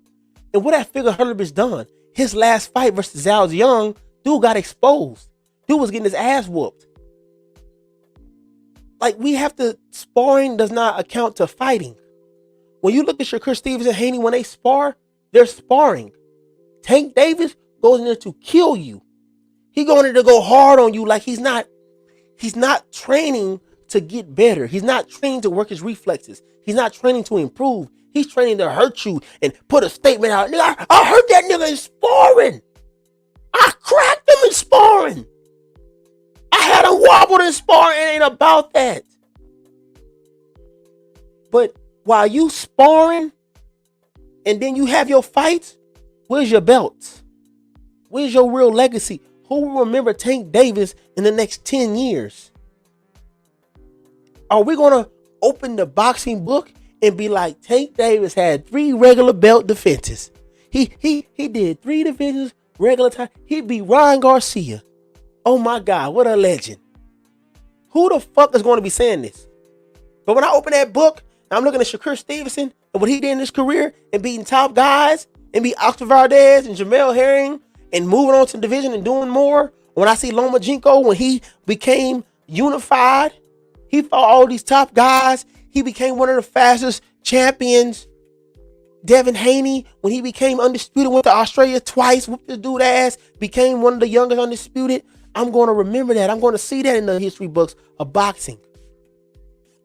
And what that figure Hergovich done? His last fight versus Zhao Young, dude got exposed. Dude was getting his ass whooped. Like, we have to, sparring does not account to fighting. When you look at Shakur Stevenson and Haney, when they spar, they're sparring. Tank Davis goes in there to kill you. He going in there to go hard on you like he's not training to get better. He's not training to work his reflexes. He's not training to improve. He's training to hurt you and put a statement out. Nigga, I hurt that nigga in sparring. I cracked him in sparring. I had him wobbled in sparring. It ain't about that. But while you sparring and then you have your fights, where's your belts? Where's your real legacy? Who will remember Tank Davis in the next 10 years? Are we going to open the boxing book and be like, Tank Davis had 3 regular belt defenses? He did 3 defenses, regular time. He beat Ryan Garcia. Oh my God, what a legend. Who the fuck is going to be saying this? But when I open that book, I'm looking at Shakur Stevenson and what he did in his career and beating top guys and beat Oscar Valdez and Jamel Herring and moving on to the division and doing more. When I see Lomachenko, when he became unified, he fought all these top guys. He became one of the fastest champions. Devin Haney, when he became undisputed, went to Australia twice, whooped this dude's ass, became one of the youngest undisputed. I'm going to remember that. I'm going to see that in the history books of boxing.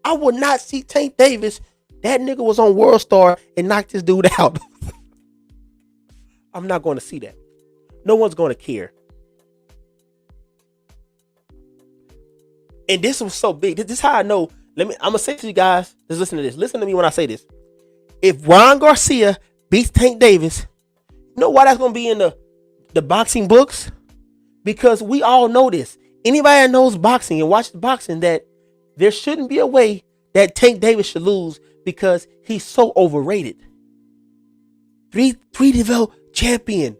I would not see Tank Davis. That nigga was on World Star and knocked this dude out. I'm not going to see that. No one's going to care. And this was so big. This is how I know. I'm going to say to you guys, just listen to this. Listen to me when I say this. If Ryan Garcia beats Tank Davis, you know why that's going to be in the boxing books? Because we all know this. Anybody that knows boxing and watches boxing, that there shouldn't be a way that Tank Davis should lose because he's so overrated. Three developed champion,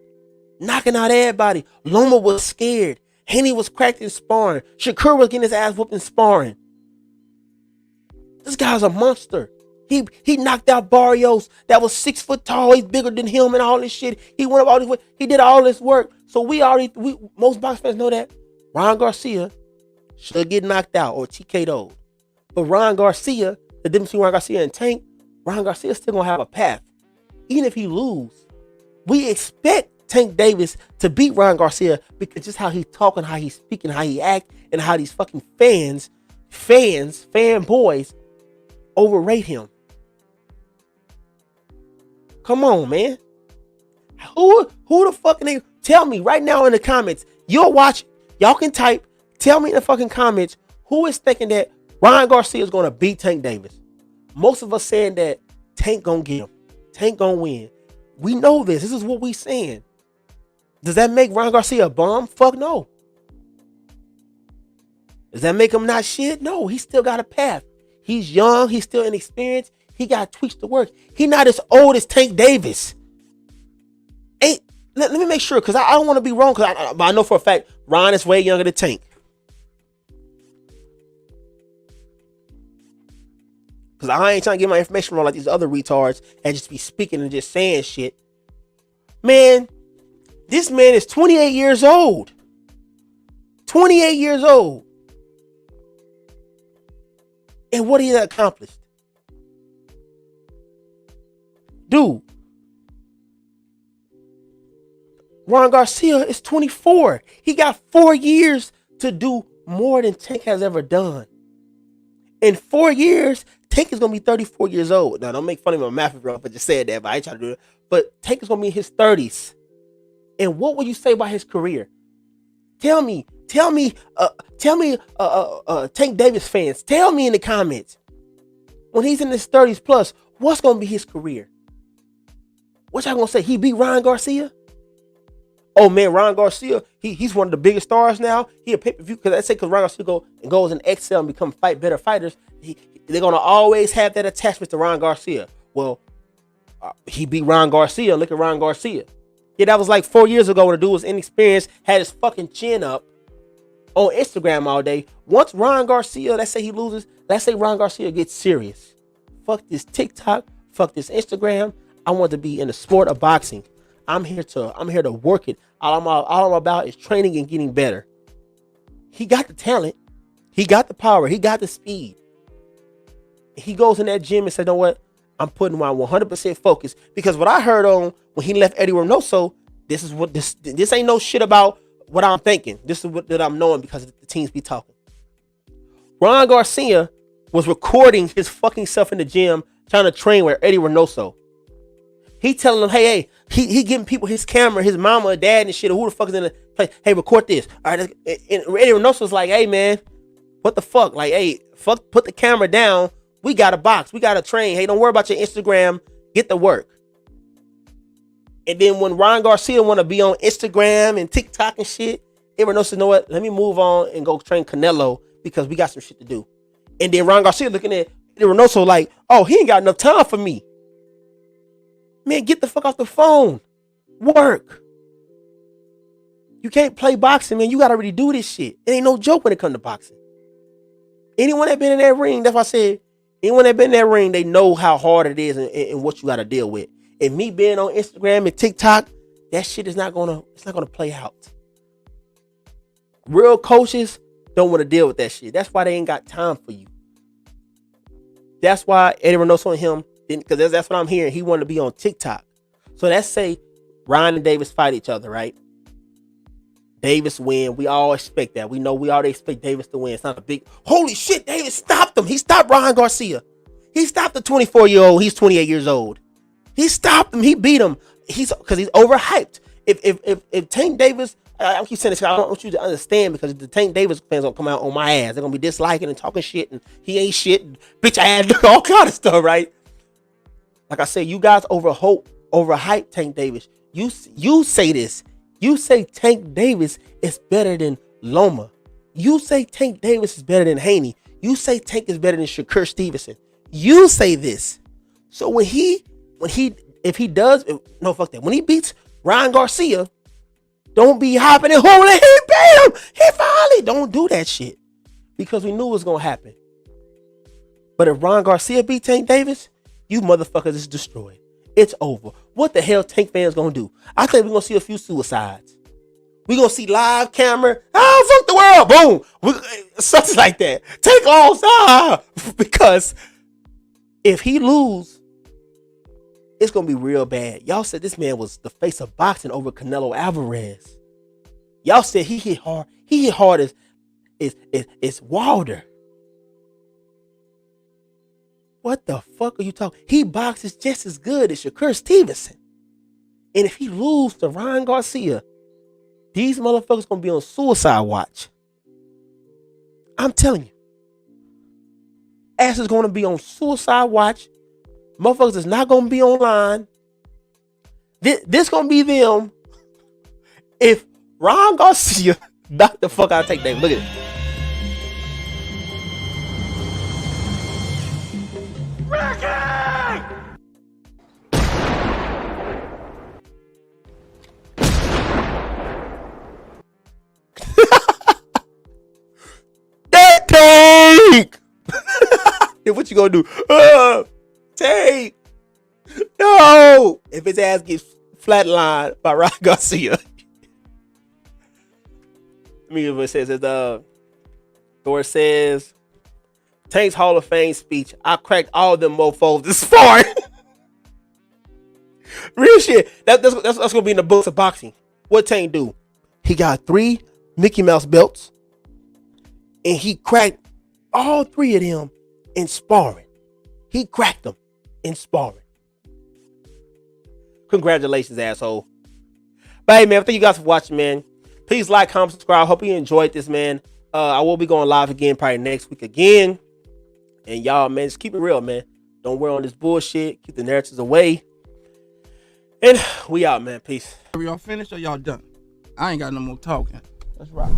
knocking out everybody. Loma was scared. Haney was cracked in sparring. Shakur was getting his ass whooped in sparring. This guy's a monster. He knocked out Barrios that was 6 foot tall. He's bigger than him and all this shit. He went up all this way. He did all this work. So most box fans know that Ryan Garcia should get knocked out or TKO'd. But Ryan Garcia, the difference between Ryan Garcia and Tank, Ryan Garcia still gonna have a path. Even if he lose, we expect Tank Davis to beat Ryan Garcia because just how he's talking, how he's speaking, how he act, and how these fucking fanboys overrate him. Come on, man. Who the fucking name? Tell me right now in the comments. You'll watch. Y'all can type. Tell me in the fucking comments who is thinking that Ryan Garcia is going to beat Tank Davis. Most of us saying that Tank gonna get him. Tank gonna win. We know this. This is what we saying. Does that make Ryan Garcia a bum? Fuck no. Does that make him not shit? No, he still got a path. He's young. He's still inexperienced. He got tweaks to work. He not as old as Tank Davis. Let me make sure, because I don't want to be wrong, because I know for a fact Ryan is way younger than Tank. Because I ain't trying to get my information wrong like these other retards and just be speaking and just saying shit. Man, this man is 28 years old. 28 years old. And what he accomplished? Dude. Ron Garcia is 24. He got 4 years to do more than Tank has ever done. In 4 years, Tank is gonna be 34 years old. Now, don't make fun of my math, bro. I just said that, but I ain't trying to do it. But Tank is gonna be in his 30s. And what will you say about his career? Tell me, Tank Davis fans, tell me in the comments. When he's in his 30s plus, what's gonna be his career? What y'all gonna say? He beat Ryan Garcia? Oh man, Ryan Garcia, he's one of the biggest stars now. He a pay-per-view because Ryan Garcia goes and excel and become better fighters. They're gonna always have that attachment to Ryan Garcia. Well, he beat Ryan Garcia. Look at Ryan Garcia. Yeah, that was like 4 years ago when the dude was inexperienced, had his fucking chin up on Instagram all day. Once Ryan Garcia, let's say he loses, let's say Ryan Garcia gets serious. Fuck this TikTok, fuck this Instagram. I want to be in the sport of boxing. I'm here to work it. All I'm about is training and getting better. He got the talent. He got the power. He got the speed. He goes in that gym and said, you know what? I'm putting my 100% focus. Because what I heard on when he left Eddie Reynoso, this ain't no shit about what I'm thinking. This is what that I'm knowing because the teams be talking. Ron Garcia was recording his fucking self in the gym trying to train with Eddie Reynoso. He telling them, hey, he giving people his camera, his mama, dad, and shit. Who the fuck is in the place? Hey, record this. All right. And Eddie Reynoso's like, hey, man, what the fuck? Like, hey, fuck, put the camera down. We got to box. We got to train. Hey, don't worry about your Instagram. Get to work. And then when Ryan Garcia want to be on Instagram and TikTok and shit, Eddie Reynoso, you know what? Let me move on and go train Canelo because we got some shit to do. And then Ryan Garcia looking at Eddie Reynoso like, oh, he ain't got enough time for me. Man, get the fuck off the phone. Work. You can't play boxing, man. You got to really do this shit. It ain't no joke when it comes to boxing. Anyone that been in that ring, that's why I said, anyone that been in that ring, they know how hard it is and what you got to deal with. And me being on Instagram and TikTok, that shit is not gonna play out. Real coaches don't want to deal with that shit. That's why they ain't got time for you. That's why Eddie Reynoso and him, because that's what I'm hearing. He wanted to be on TikTok. So let's say Ryan and Davis fight each other, right? Davis win. We all expect that. We know we already expect Davis to win. It's not a big, holy shit, Davis stopped him. He stopped Ryan Garcia. He stopped the 24-year-old. He's 28 years old. He stopped him. He beat him. Because he's overhyped. If Tank Davis, I keep saying this, I don't want you to understand because the Tank Davis fans gonna come out on my ass. They're gonna be disliking and talking shit and he ain't shit and bitch ass, all kind of stuff, right? Like I said, you guys overhype Tank Davis. You say this. You say Tank Davis is better than Loma. You say Tank Davis is better than Haney. You say Tank is better than Shakur Stevenson. You say this. So when he beats Ryan Garcia, don't be hopping and holding. He beat him. He finally don't do that shit because we knew it was gonna happen. But if Ryan Garcia beat Tank Davis, you motherfuckers is destroyed. It's over. What the hell Tank fans gonna do? I think we're gonna see a few suicides. We're gonna see live camera. Oh, fuck the world. Boom. Something like that. Tank lost. Because if he lose, it's gonna be real bad. Y'all said this man was the face of boxing over Canelo Alvarez. Y'all said he hit hard. He hit hard as Wilder. What the fuck are you talking? He boxes just as good as Shakur Stevenson. And if he loses to Ryan Garcia, these motherfuckers gonna be on suicide watch. I'm telling you. Ass is gonna be on suicide watch. Motherfuckers is not gonna be online. This gonna be them. If Ryan Garcia knock the fuck out of Tank Davis. Look at it. That Tank! Then what you gonna do? Tank! No! If his ass gets flatlined by Ryan Garcia. Let me read what it says. Thor says, Tank's Hall of Fame speech. I cracked all them mofos this far. Real shit. That's gonna be in the books of boxing. What Tank do? He got 3 Mickey Mouse belts, and he cracked all 3 of them in sparring. He cracked him in sparring. Congratulations, asshole. But hey, man, thank you guys for watching, man. Please like, comment, subscribe. Hope you enjoyed this, man. I will be going live again probably next week again. And y'all, man, just keep it real, man. Don't worry on this bullshit. Keep the narratives away. And we out, man. Peace. Are y'all finished or y'all done? I ain't got no more talking. Let's rock.